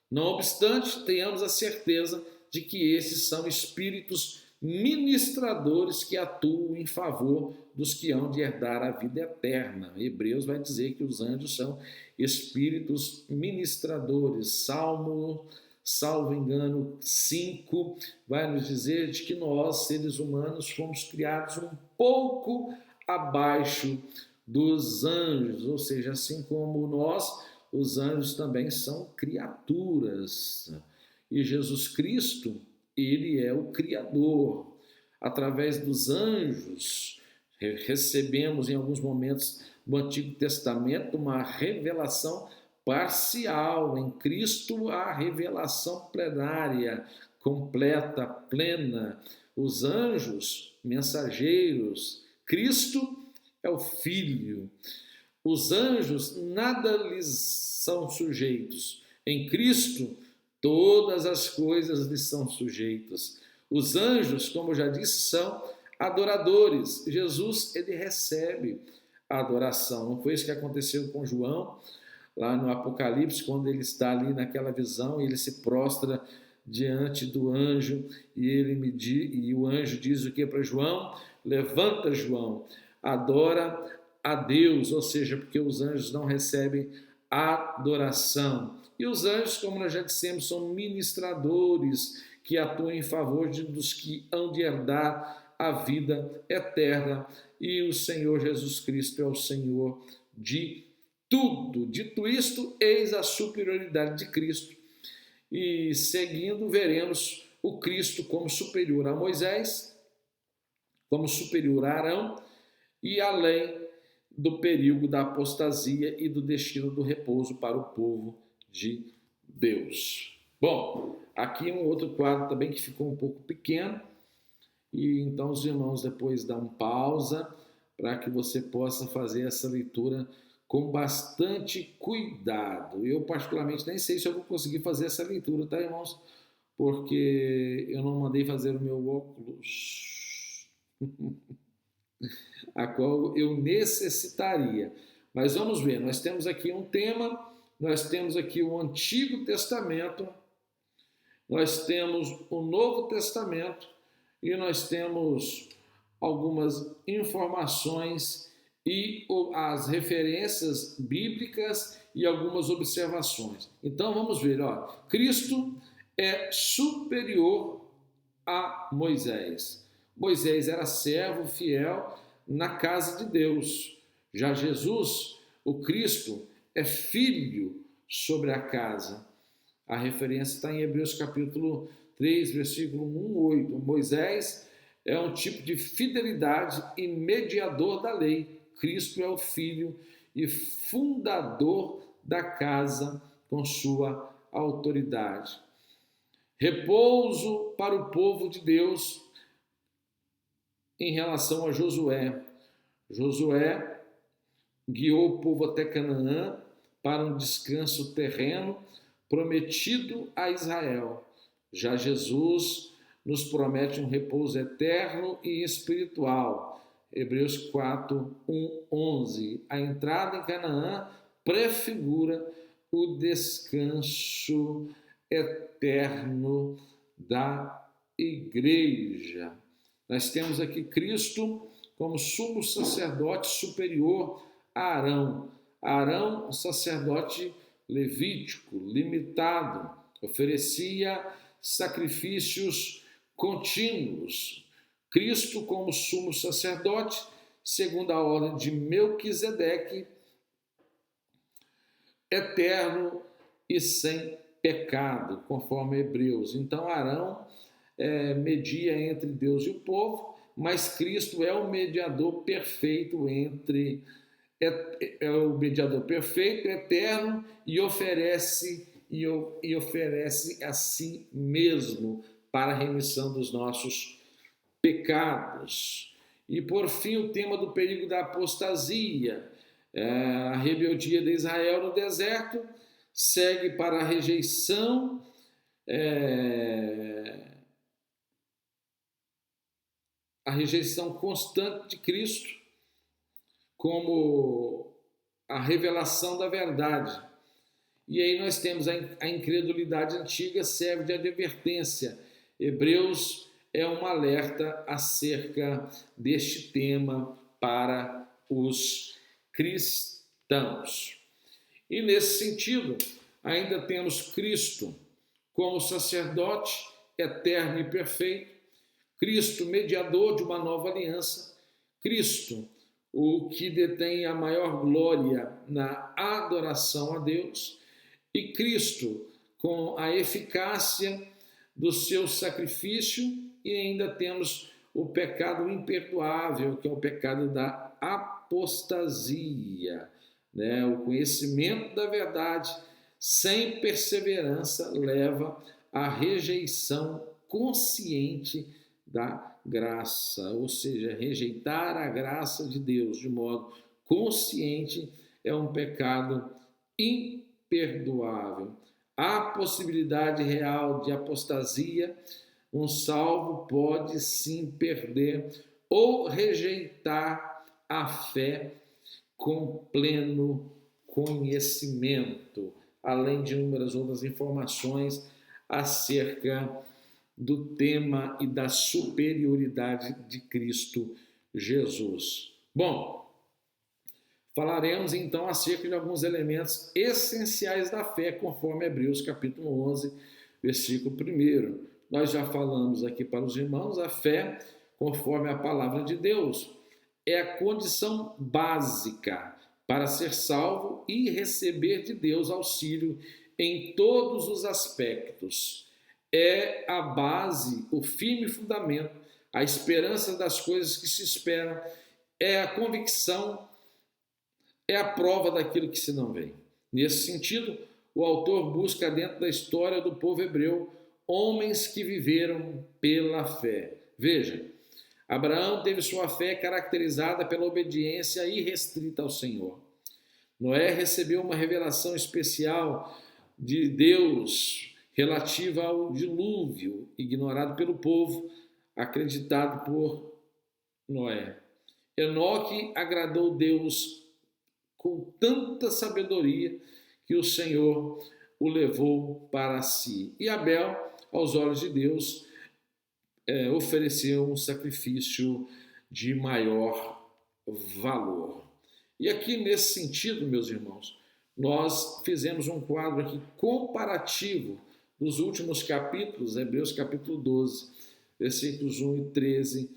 Não obstante, tenhamos a certeza de que esses são espíritos ministradores que atuam em favor dos que hão de herdar a vida eterna. Hebreus vai dizer que os anjos são espíritos ministradores. Salvo engano, 5, vai nos dizer de que nós, seres humanos, fomos criados um pouco abaixo dos anjos, ou seja, assim como nós, os anjos também são criaturas. E Jesus Cristo, ele é o Criador. Através dos anjos, recebemos em alguns momentos do Antigo Testamento uma revelação parcial. Em Cristo, a revelação plenária, completa, plena. Os anjos, mensageiros. Cristo é o Filho. Os anjos nada lhes são sujeitos. Em Cristo, todas as coisas lhes são sujeitas. Os anjos, como eu já disse, são adoradores. Jesus, ele recebe a adoração. Não foi isso que aconteceu com João, lá no Apocalipse, quando ele está ali naquela visão, ele se prostra diante do anjo e o anjo diz o que para João? Levanta, João, adora a Deus, ou seja, porque os anjos não recebem adoração. E os anjos, como nós já dissemos, são ministradores que atuam em favor dos que hão de herdar a vida eterna. E o Senhor Jesus Cristo é o Senhor de tudo. Dito isto, eis a superioridade de Cristo. E seguindo, veremos o Cristo como superior a Moisés, como superior a Arão, e além do perigo da apostasia e do destino do repouso para o povo de Deus. Bom, aqui um outro quadro também que ficou um pouco pequeno, e então os irmãos depois dão pausa para que você possa fazer essa leitura com bastante cuidado. Eu, particularmente, nem sei se eu vou conseguir fazer essa leitura, tá, irmãos? Porque eu não mandei fazer o meu óculos, a qual eu necessitaria. Mas vamos ver, nós temos aqui um tema, nós temos aqui o Antigo Testamento, nós temos o Novo Testamento e nós temos algumas informações e as referências bíblicas e algumas observações. Então vamos ver, ó, Cristo é superior a Moisés. Moisés era servo fiel na casa de Deus. Já Jesus, o Cristo, é filho sobre a casa. A referência está em Hebreus capítulo 3, versículo 1:8. Moisés é um tipo de fidelidade e mediador da lei. Cristo é o Filho e fundador da casa com sua autoridade. Repouso para o povo de Deus em relação a Josué. Josué guiou o povo até Canaã para um descanso terreno prometido a Israel. Já Jesus nos promete um repouso eterno e espiritual. Hebreus 4, 1, 11. A entrada em Canaã prefigura o descanso eterno da igreja. Nós temos aqui Cristo como sumo sacerdote superior a Arão. Arão, um sacerdote levítico, limitado, oferecia sacrifícios contínuos. Cristo como sumo sacerdote, segundo a ordem de Melquisedeque, eterno e sem pecado, conforme Hebreus. Então Arão media entre Deus e o povo, mas Cristo é o mediador perfeito o mediador perfeito, eterno, e oferece a si mesmo para a remissão dos nossos pecados. E por fim, o tema do perigo da apostasia, a rebeldia de Israel no deserto, segue para a rejeição constante de Cristo como a revelação da verdade. E aí nós temos a incredulidade antiga, serve de advertência. Hebreus é um alerta acerca deste tema para os cristãos. E nesse sentido, ainda temos Cristo como sacerdote eterno e perfeito, Cristo mediador de uma nova aliança, Cristo o que detém a maior glória na adoração a Deus, e Cristo com a eficácia do seu sacrifício, e ainda temos o pecado imperdoável, que é o pecado da apostasia, né? O conhecimento da verdade sem perseverança leva à rejeição consciente da graça, ou seja, rejeitar a graça de Deus de modo consciente é um pecado imperdoável. Há possibilidade real de apostasia, um salvo pode sim perder ou rejeitar a fé com pleno conhecimento, além de inúmeras outras informações acerca do tema e da superioridade de Cristo Jesus. Bom, falaremos então acerca de alguns elementos essenciais da fé, conforme Hebreus capítulo 11, versículo 1. Nós já falamos aqui para os irmãos, a fé, conforme a palavra de Deus, é a condição básica para ser salvo e receber de Deus auxílio em todos os aspectos. É a base, o firme fundamento, a esperança das coisas que se esperam, é a convicção, é a prova daquilo que se não vê. Nesse sentido, o autor busca dentro da história do povo hebreu homens que viveram pela fé. Veja, Abraão teve sua fé caracterizada pela obediência irrestrita ao Senhor. Noé recebeu uma revelação especial de Deus relativa ao dilúvio, ignorado pelo povo, acreditado por Noé. Enoque agradou Deus com tanta sabedoria que o Senhor o levou para si. E Abel, aos olhos de Deus, ofereceu um sacrifício de maior valor. E aqui nesse sentido, meus irmãos, nós fizemos um quadro aqui comparativo dos últimos capítulos, Hebreus capítulo 12, versículos 1 e 13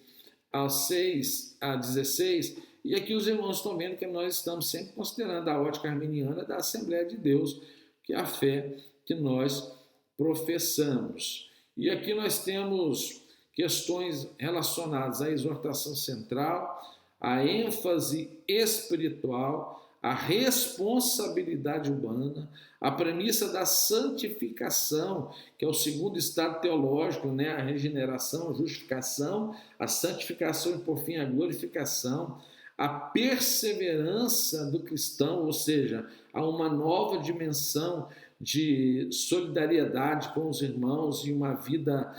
a 6 a 16, e aqui os irmãos estão vendo que nós estamos sempre considerando a ótica arminiana da Assembleia de Deus, que é a fé que nós professamos. E aqui nós temos questões relacionadas à exortação central, à ênfase espiritual, a responsabilidade humana, a premissa da santificação, que é o segundo estado teológico, né? A regeneração, a justificação, a santificação e, por fim, a glorificação, a perseverança do cristão, ou seja, há uma nova dimensão de solidariedade com os irmãos e uma vida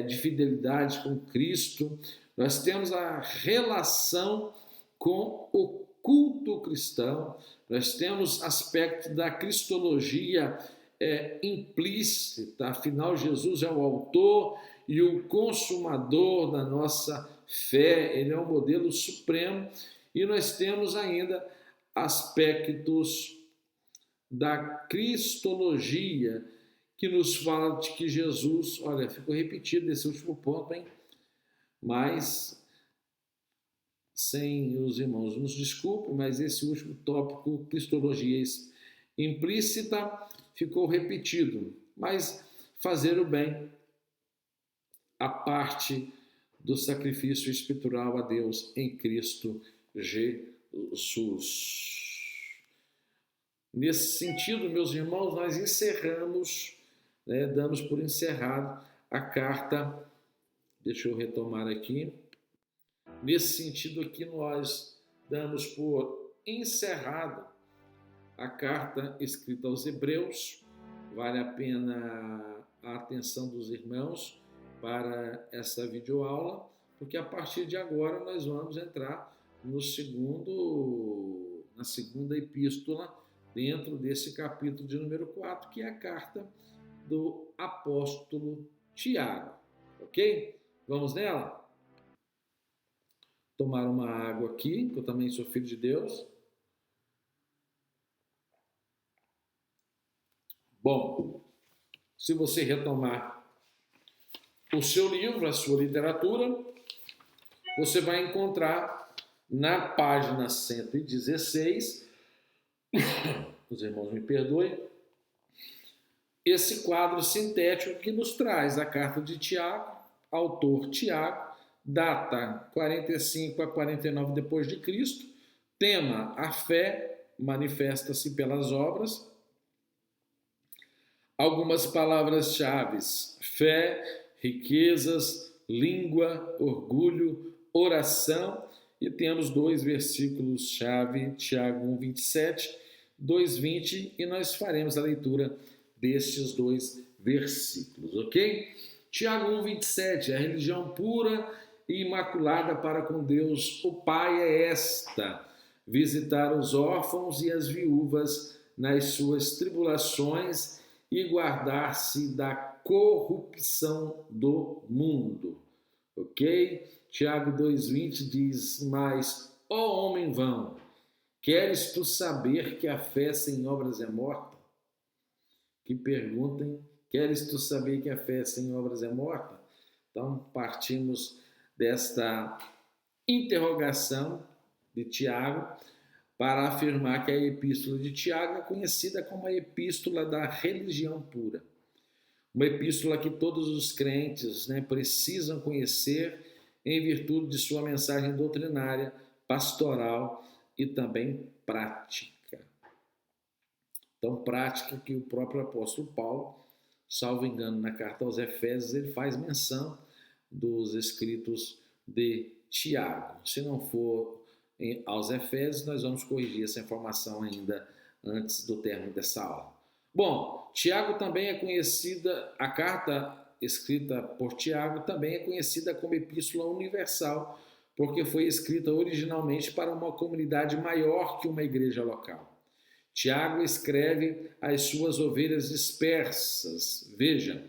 de fidelidade com Cristo. Nós temos a relação com o culto cristão, nós temos aspecto da cristologia implícita, afinal Jesus é o autor e o consumador da nossa fé, ele é o modelo supremo, e nós temos ainda aspectos da cristologia, que nos fala de que Jesus, olha, ficou repetido esse último ponto, hein? Mas, sem os irmãos nos desculpem, mas esse último tópico, cristologia implícita, ficou repetido. Mas fazer o bem, a parte do sacrifício espiritual a Deus em Cristo Jesus. Nesse sentido, meus irmãos, nós encerramos, damos por encerrado a carta. Deixa eu retomar aqui. Nesse sentido aqui, nós damos por encerrado a carta escrita aos Hebreus. Vale a pena a atenção dos irmãos para essa videoaula, porque a partir de agora nós vamos entrar na segunda epístola, dentro desse capítulo de número 4, que é a carta do apóstolo Tiago. Ok? Vamos nela? Tomar uma água aqui, que eu também sou filho de Deus. Bom, se você retomar o seu livro, a sua literatura, você vai encontrar na página 116, os irmãos me perdoem, esse quadro sintético que nos traz a carta de Tiago, autor Tiago, data 45 a 49 depois de Cristo, tema a fé manifesta-se pelas obras, algumas palavras-chave: fé, riquezas, língua, orgulho, oração, e temos 2 versículos-chave, Tiago 1:27, 2:20, e nós faremos a leitura destes 2 versículos, ok? Tiago 1:27, a religião pura e imaculada para com Deus o Pai é esta: visitar os órfãos e as viúvas nas suas tribulações e guardar-se da corrupção do mundo. Ok? Tiago 2:20 diz: mas, ó homem vão, queres tu saber que a fé sem obras é morta? Que perguntem, queres tu saber que a fé sem obras é morta? Então, partimos desta interrogação de Tiago para afirmar que a epístola de Tiago é conhecida como a epístola da religião pura. Uma epístola que todos os crentes precisam conhecer em virtude de sua mensagem doutrinária, pastoral e também prática. Então, prática que o próprio apóstolo Paulo, salvo engano, na carta aos Efésios, ele faz menção dos escritos de Tiago. Se não for aos Efésios, nós vamos corrigir essa informação ainda antes do término dessa aula. Bom, Tiago também é conhecida, a carta escrita por Tiago também é conhecida como Epístola Universal, porque foi escrita originalmente para uma comunidade maior que uma igreja local. Tiago escreve às suas ovelhas dispersas. Veja,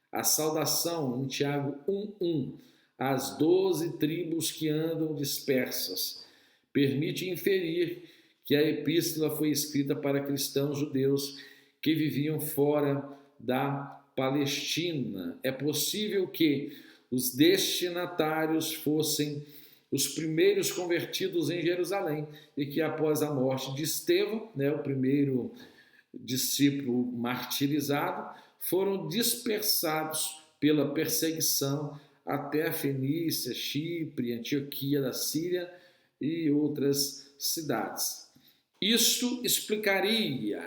a saudação em Tiago 1:1, às 12 tribos que andam dispersas, permite inferir que a epístola foi escrita para cristãos judeus que viviam fora da Palestina. É possível que os destinatários fossem os primeiros convertidos em Jerusalém e que após a morte de Estevão, o primeiro discípulo martirizado, foram dispersados pela perseguição até a Fenícia, Chipre, Antioquia da Síria e outras cidades. Isto explicaria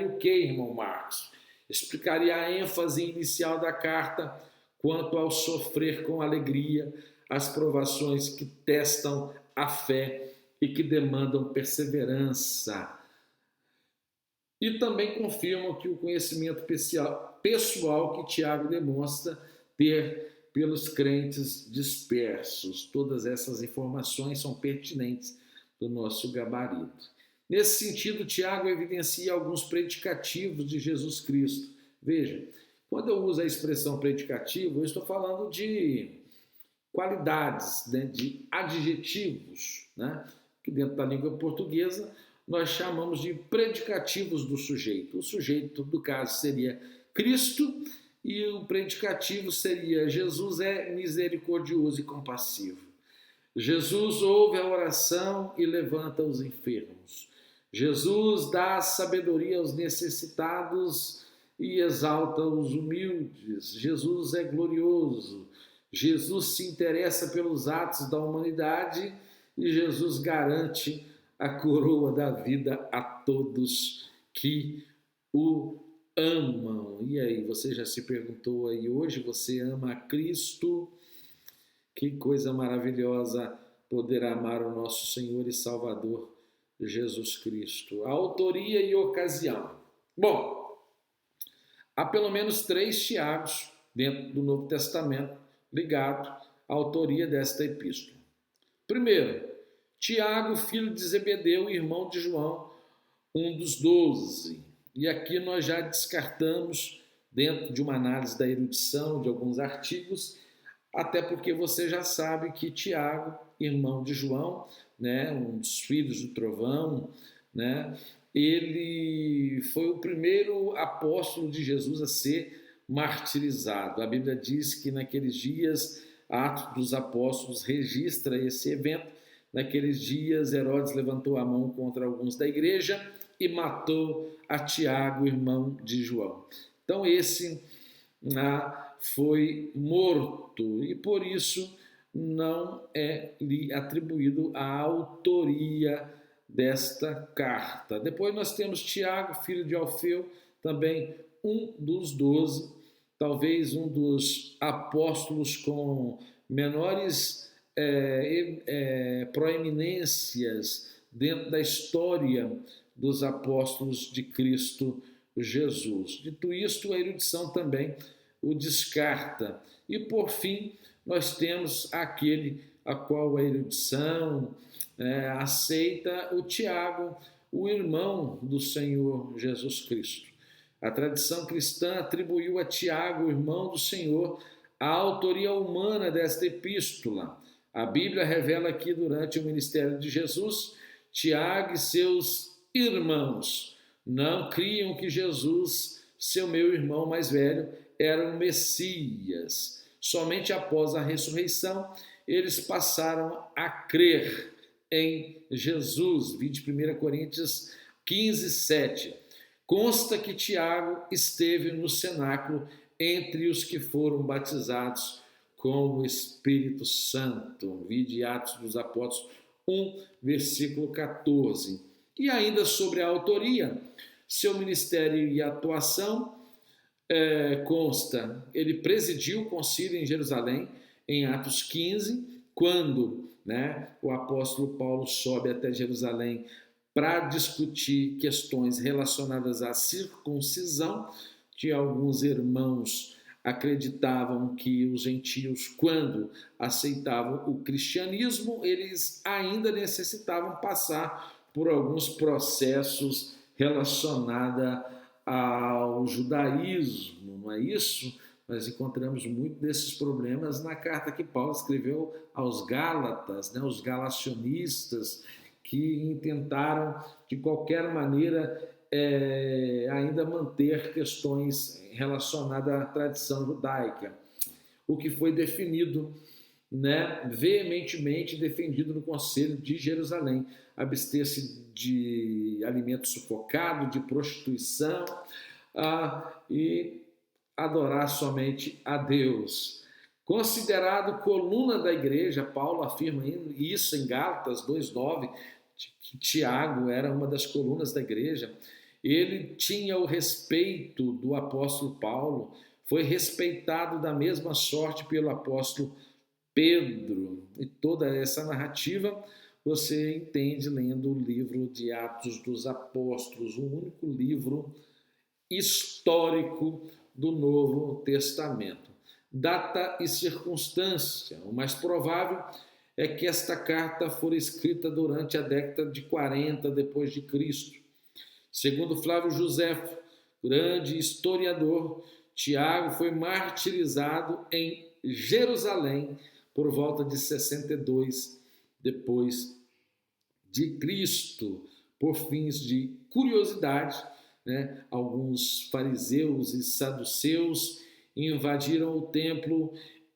o que, irmão Marcos? Explicaria a ênfase inicial da carta quanto ao sofrer com alegria as provações que testam a fé e que demandam perseverança. E também confirmam que o conhecimento pessoal que Tiago demonstra ter pelos crentes dispersos. Todas essas informações são pertinentes do nosso gabarito. Nesse sentido, Tiago evidencia alguns predicativos de Jesus Cristo. Veja, quando eu uso a expressão predicativo, eu estou falando de qualidades, né, de adjetivos, né, que dentro da língua portuguesa nós chamamos de predicativos do sujeito. O sujeito, do caso, seria Cristo e o predicativo seria Jesus é misericordioso e compassivo. Jesus ouve a oração e levanta os enfermos. Jesus dá sabedoria aos necessitados e exalta os humildes. Jesus é glorioso. Jesus se interessa pelos atos da humanidade e Jesus garante a coroa da vida a todos que o amam. E aí, você já se perguntou aí, hoje você ama a Cristo? Que coisa maravilhosa poder amar o nosso Senhor e Salvador Jesus Cristo. A autoria e ocasião. Bom, há pelo menos 3 Tiagos dentro do Novo Testamento ligado à autoria desta epístola. Primeiro, Tiago, filho de Zebedeu, irmão de João, um dos 12. E aqui nós já descartamos, dentro de uma análise da erudição de alguns artigos, até porque você já sabe que Tiago, irmão de João, né, um dos filhos do trovão, né, ele foi o primeiro apóstolo de Jesus a ser martirizado. A Bíblia diz que naqueles dias, Atos dos Apóstolos registra esse evento. Naqueles dias, Herodes levantou a mão contra alguns da igreja e matou a Tiago, irmão de João. Então esse foi morto e por isso não é lhe atribuído a autoria desta carta. Depois nós temos Tiago, filho de Alfeu, também um dos 12, talvez um dos apóstolos com menores proeminências dentro da história dos apóstolos de Cristo Jesus. Dito isto, a erudição também o descarta. E, por fim, nós temos aquele a qual a erudição aceita, o Tiago, o irmão do Senhor Jesus Cristo. A tradição cristã atribuiu a Tiago, o irmão do Senhor, a autoria humana desta epístola. A Bíblia revela que durante o ministério de Jesus, Tiago e seus irmãos não criam que Jesus, seu meu irmão mais velho, era o Messias. Somente após a ressurreição, eles passaram a crer em Jesus. Vide 1 Coríntios 15, 7. Consta que Tiago esteve no cenáculo entre os que foram batizados com o Espírito Santo. Vide Atos dos Apóstolos 1, versículo 14. E ainda sobre a autoria, seu ministério e atuação consta, ele presidiu o concílio em Jerusalém, em Atos 15, quando o apóstolo Paulo sobe até Jerusalém para discutir questões relacionadas à circuncisão, que alguns irmãos acreditavam que os gentios, quando aceitavam o cristianismo, eles ainda necessitavam passar por alguns processos relacionados ao judaísmo, não é isso? Nós encontramos muito desses problemas na carta que Paulo escreveu aos Gálatas, os galacionistas, que tentaram, de qualquer maneira, ainda manter questões relacionadas à tradição judaica. O que foi definido, veementemente defendido no Conselho de Jerusalém, abster-se de alimento sufocado, de prostituição e adorar somente a Deus. Considerado coluna da igreja, Paulo afirma isso em Gálatas 2,9, que Tiago era uma das colunas da igreja. Ele tinha o respeito do apóstolo Paulo, foi respeitado da mesma sorte pelo apóstolo Pedro. E toda essa narrativa você entende lendo o livro de Atos dos Apóstolos, o único livro histórico do Novo Testamento. Data e circunstância. O mais provável é que esta carta fora escrita durante a década de 40 depois de Cristo. Segundo Flávio Joséfo, grande historiador, Tiago foi martirizado em Jerusalém por volta de 62 depois de Cristo, por fins de curiosidade, né? Alguns fariseus e saduceus invadiram o templo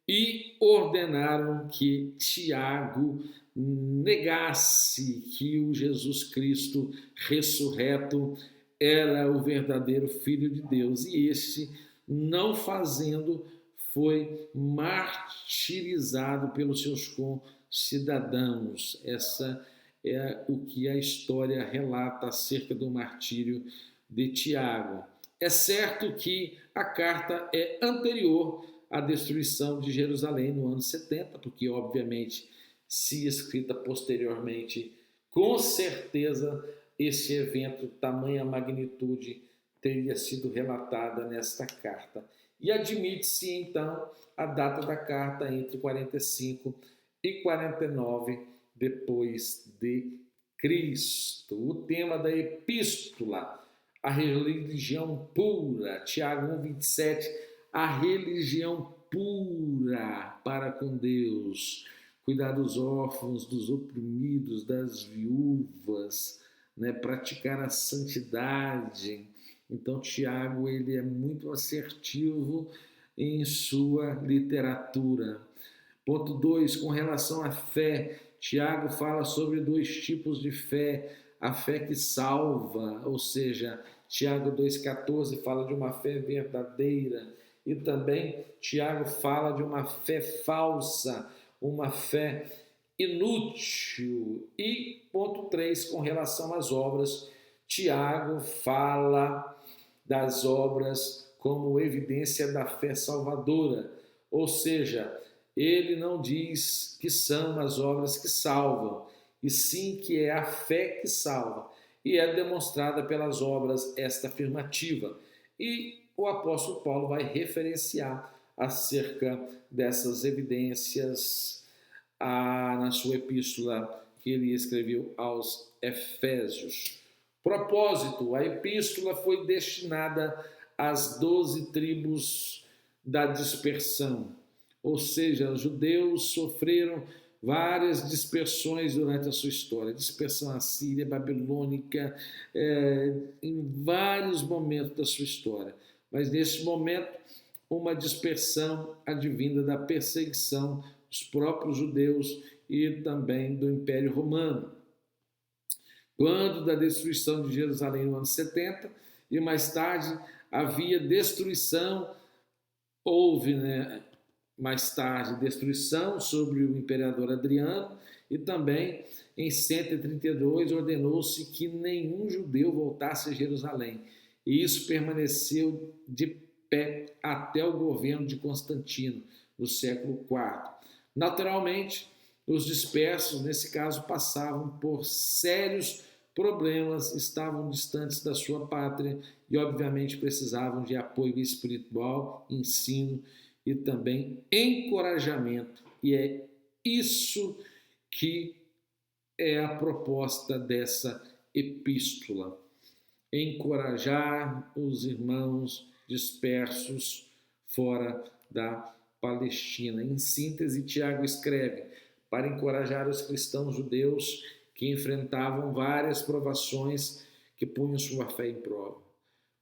e ordenaram que Tiago negasse que o Jesus Cristo ressurreto era o verdadeiro Filho de Deus. E este, não fazendo, foi martirizado pelos seus concidadãos. Essa é o que a história relata acerca do martírio de Tiago. É certo que a carta é anterior à destruição de Jerusalém no ano 70, porque, obviamente, se escrita posteriormente, com certeza esse evento, tamanha magnitude, teria sido relatada nesta carta. E admite-se, então, a data da carta entre 45 e 49 depois de Cristo. O tema da epístola, a religião pura, Tiago 1,27, a religião pura para com Deus, cuidar dos órfãos, dos oprimidos, das viúvas, né? Praticar a santidade. Então, Tiago, ele é muito assertivo em sua literatura. Ponto 2, com relação à fé, Tiago fala sobre 2 tipos de fé. A fé que salva, ou seja, Tiago 2,14 fala de uma fé verdadeira, e também Tiago fala de uma fé falsa, uma fé inútil. E ponto 3, com relação às obras, Tiago fala das obras como evidência da fé salvadora, ou seja, ele não diz que são as obras que salvam, e sim que é a fé que salva, e é demonstrada pelas obras esta afirmativa. E o apóstolo Paulo vai referenciar acerca dessas evidências na sua epístola que ele escreveu aos Efésios. Propósito, a epístola foi destinada às 12 tribos da dispersão, ou seja, os judeus sofreram várias dispersões durante a sua história, dispersão assíria, babilônica, em vários momentos da sua história. Mas nesse momento, uma dispersão advinda da perseguição dos próprios judeus e também do Império Romano. Quando da destruição de Jerusalém no ano 70, e mais tarde havia destruição, houve, né, mais tarde destruição sobre o imperador Adriano, e também em 132 ordenou-se que nenhum judeu voltasse a Jerusalém, e isso permaneceu de pé até o governo de Constantino, no século IV. Naturalmente, os dispersos, nesse caso, passavam por sérios problemas, estavam distantes da sua pátria e, obviamente, precisavam de apoio espiritual, ensino e também encorajamento. E é isso que é a proposta dessa epístola: encorajar os irmãos dispersos fora da Palestina. Em síntese, Tiago escreve para encorajar os cristãos judeus que enfrentavam várias provações que punham sua fé em prova,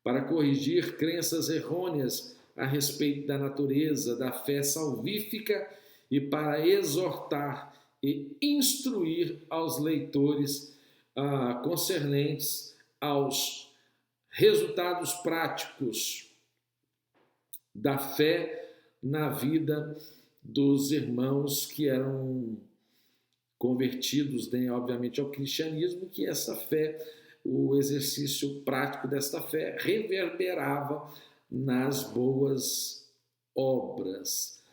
para corrigir crenças errôneas a respeito da natureza da fé salvífica e para exortar e instruir aos leitores concernentes aos resultados práticos da fé na vida dos irmãos que eram convertidos, né, obviamente, ao cristianismo, que essa fé, o exercício prático desta fé, reverberava nas boas obras.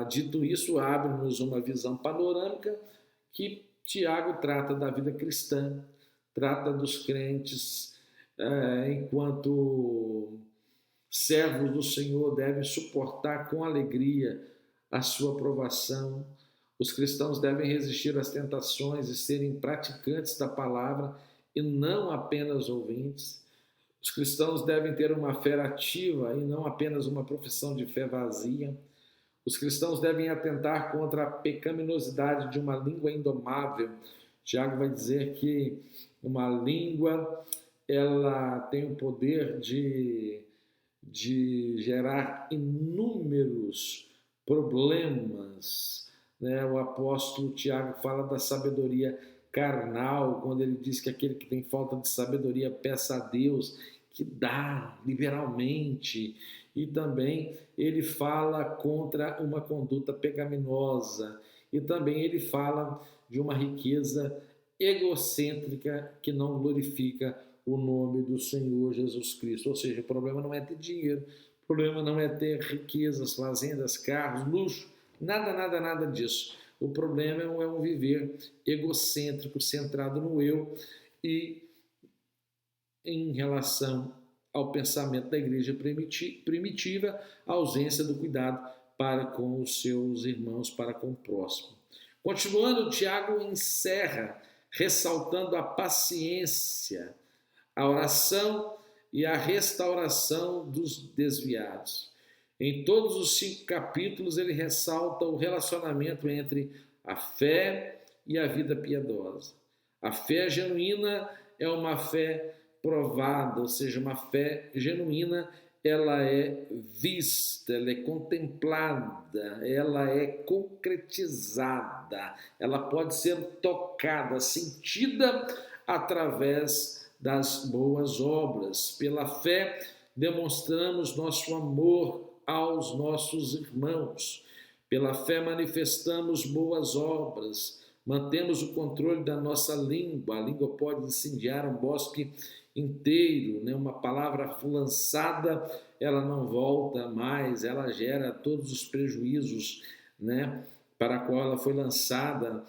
Dito isso, abre-nos uma visão panorâmica que Tiago trata da vida cristã, trata dos crentes enquanto servos do Senhor devem suportar com alegria a sua provação, Os cristãos devem resistir às tentações e serem praticantes da palavra e não apenas ouvintes. Os cristãos devem ter uma fé ativa e não apenas uma profissão de fé vazia. Os cristãos devem atentar contra a pecaminosidade de uma língua indomável. Tiago vai dizer que uma língua ela tem o poder de gerar inúmeros problemas, né? O apóstolo Tiago fala da sabedoria carnal, quando ele diz que aquele que tem falta de sabedoria peça a Deus, que dá liberalmente. E também ele fala contra uma conduta pecaminosa. E também ele fala de uma riqueza egocêntrica que não glorifica o nome do Senhor Jesus Cristo. Ou seja, o problema não é ter dinheiro, o problema não é ter riquezas, fazendas, carros, luxo, nada disso. O problema é um viver egocêntrico, centrado no eu e em relação ao pensamento da igreja primitiva, a ausência do cuidado para com os seus irmãos, para com o próximo. Continuando, Tiago encerra ressaltando a paciência, a oração e a restauração dos desviados. Em todos os 5 capítulos, ele ressalta o relacionamento entre a fé e a vida piedosa. A fé genuína é uma fé provada, ou seja, uma fé genuína, ela é vista, ela é contemplada, ela é concretizada, ela pode ser tocada, sentida através das boas obras. Pela fé, demonstramos nosso amor aos nossos irmãos. Pela fé, manifestamos boas obras, mantemos o controle da nossa língua. A língua pode incendiar um bosque inteiro, né? Uma palavra lançada, ela não volta mais, ela gera todos os prejuízos, né? Para a qual ela foi lançada.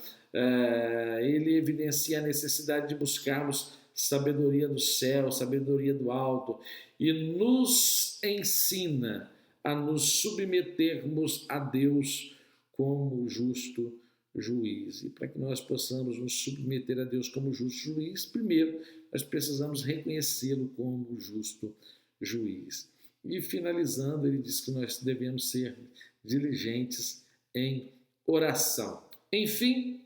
Ele evidencia a necessidade de buscarmos sabedoria do céu, sabedoria do alto, e nos ensina a nos submetermos a Deus como justo juiz. E para que nós possamos nos submeter a Deus como justo juiz, primeiro nós precisamos reconhecê-lo como justo juiz. E finalizando, ele diz que nós devemos ser diligentes em oração. Enfim,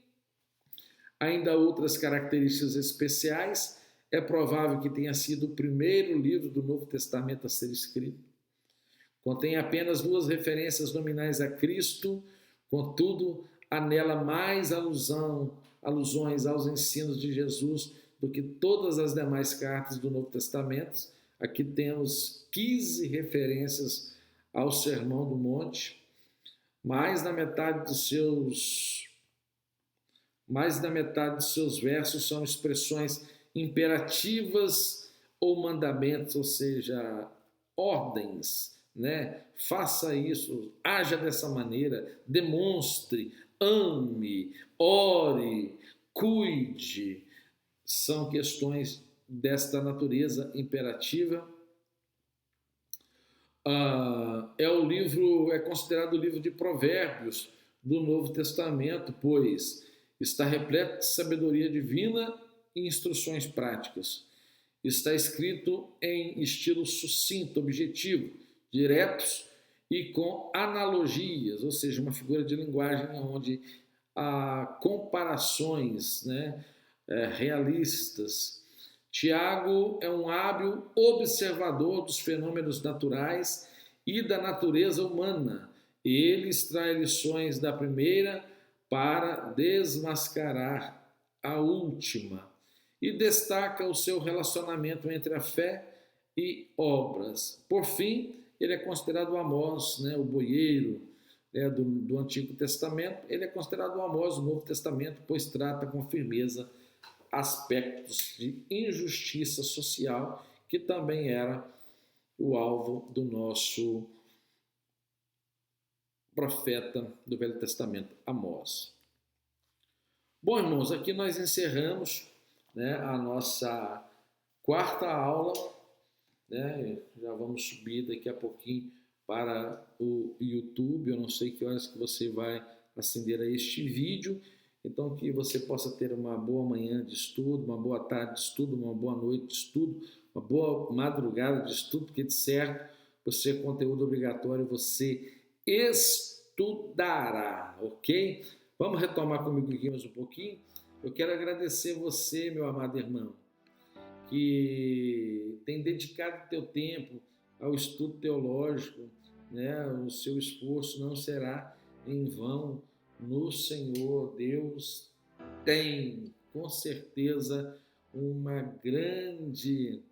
ainda há outras características especiais. É provável que tenha sido o primeiro livro do Novo Testamento a ser escrito. Contém apenas 2 referências nominais a Cristo, contudo, há nela mais alusões aos ensinos de Jesus do que todas as demais cartas do Novo Testamento. Aqui temos 15 referências ao Sermão do Monte, mais da metade dos seus versos são expressões imperativas ou mandamentos, ou seja, ordens, né? Faça isso, haja dessa maneira, demonstre, ame, ore, cuide. São questões desta natureza imperativa. É considerado o livro de Provérbios do Novo Testamento, pois está repleto de sabedoria divina e instruções práticas. Está escrito em estilo sucinto, objetivo, diretos e com analogias, ou seja, uma figura de linguagem onde há comparações, né, realistas. Tiago é um hábil observador dos fenômenos naturais e da natureza humana. Ele extrai lições da primeira para desmascarar a última e destaca o seu relacionamento entre a fé e obras. Por fim, ele é considerado o Amós, né, o boieiro, né, do Antigo Testamento. Ele é considerado o Amós do Novo Testamento, pois trata com firmeza aspectos de injustiça social, que também era o alvo do nosso profeta do Velho Testamento, Amós. Bom, irmãos, aqui nós encerramos, né, a nossa 4ª aula, né? Já vamos subir daqui a pouquinho para o YouTube. Eu não sei que horas que você vai acender a este vídeo. Então, que você possa ter uma boa manhã de estudo, uma boa tarde de estudo, uma boa noite de estudo, uma boa madrugada de estudo, porque de certo, você é conteúdo obrigatório, você estudará, ok? Vamos retomar comigo aqui mais um pouquinho? Eu quero agradecer você, meu amado irmão, que tem dedicado teu tempo ao estudo teológico, né? O seu esforço não será em vão no Senhor. Deus tem, com certeza, uma grande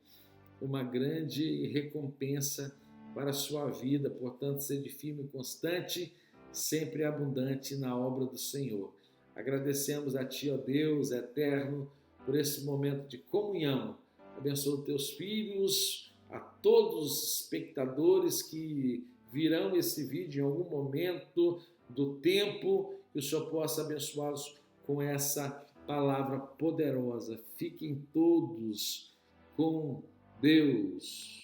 recompensa para a sua vida. Portanto, seja firme e constante, sempre abundante na obra do Senhor. Agradecemos a Ti, ó Deus eterno, por esse momento de comunhão. Abençoa teus filhos, a todos os espectadores que virão esse vídeo em algum momento do tempo, que o Senhor possa abençoá-los com essa palavra poderosa. Fiquem todos com Deus.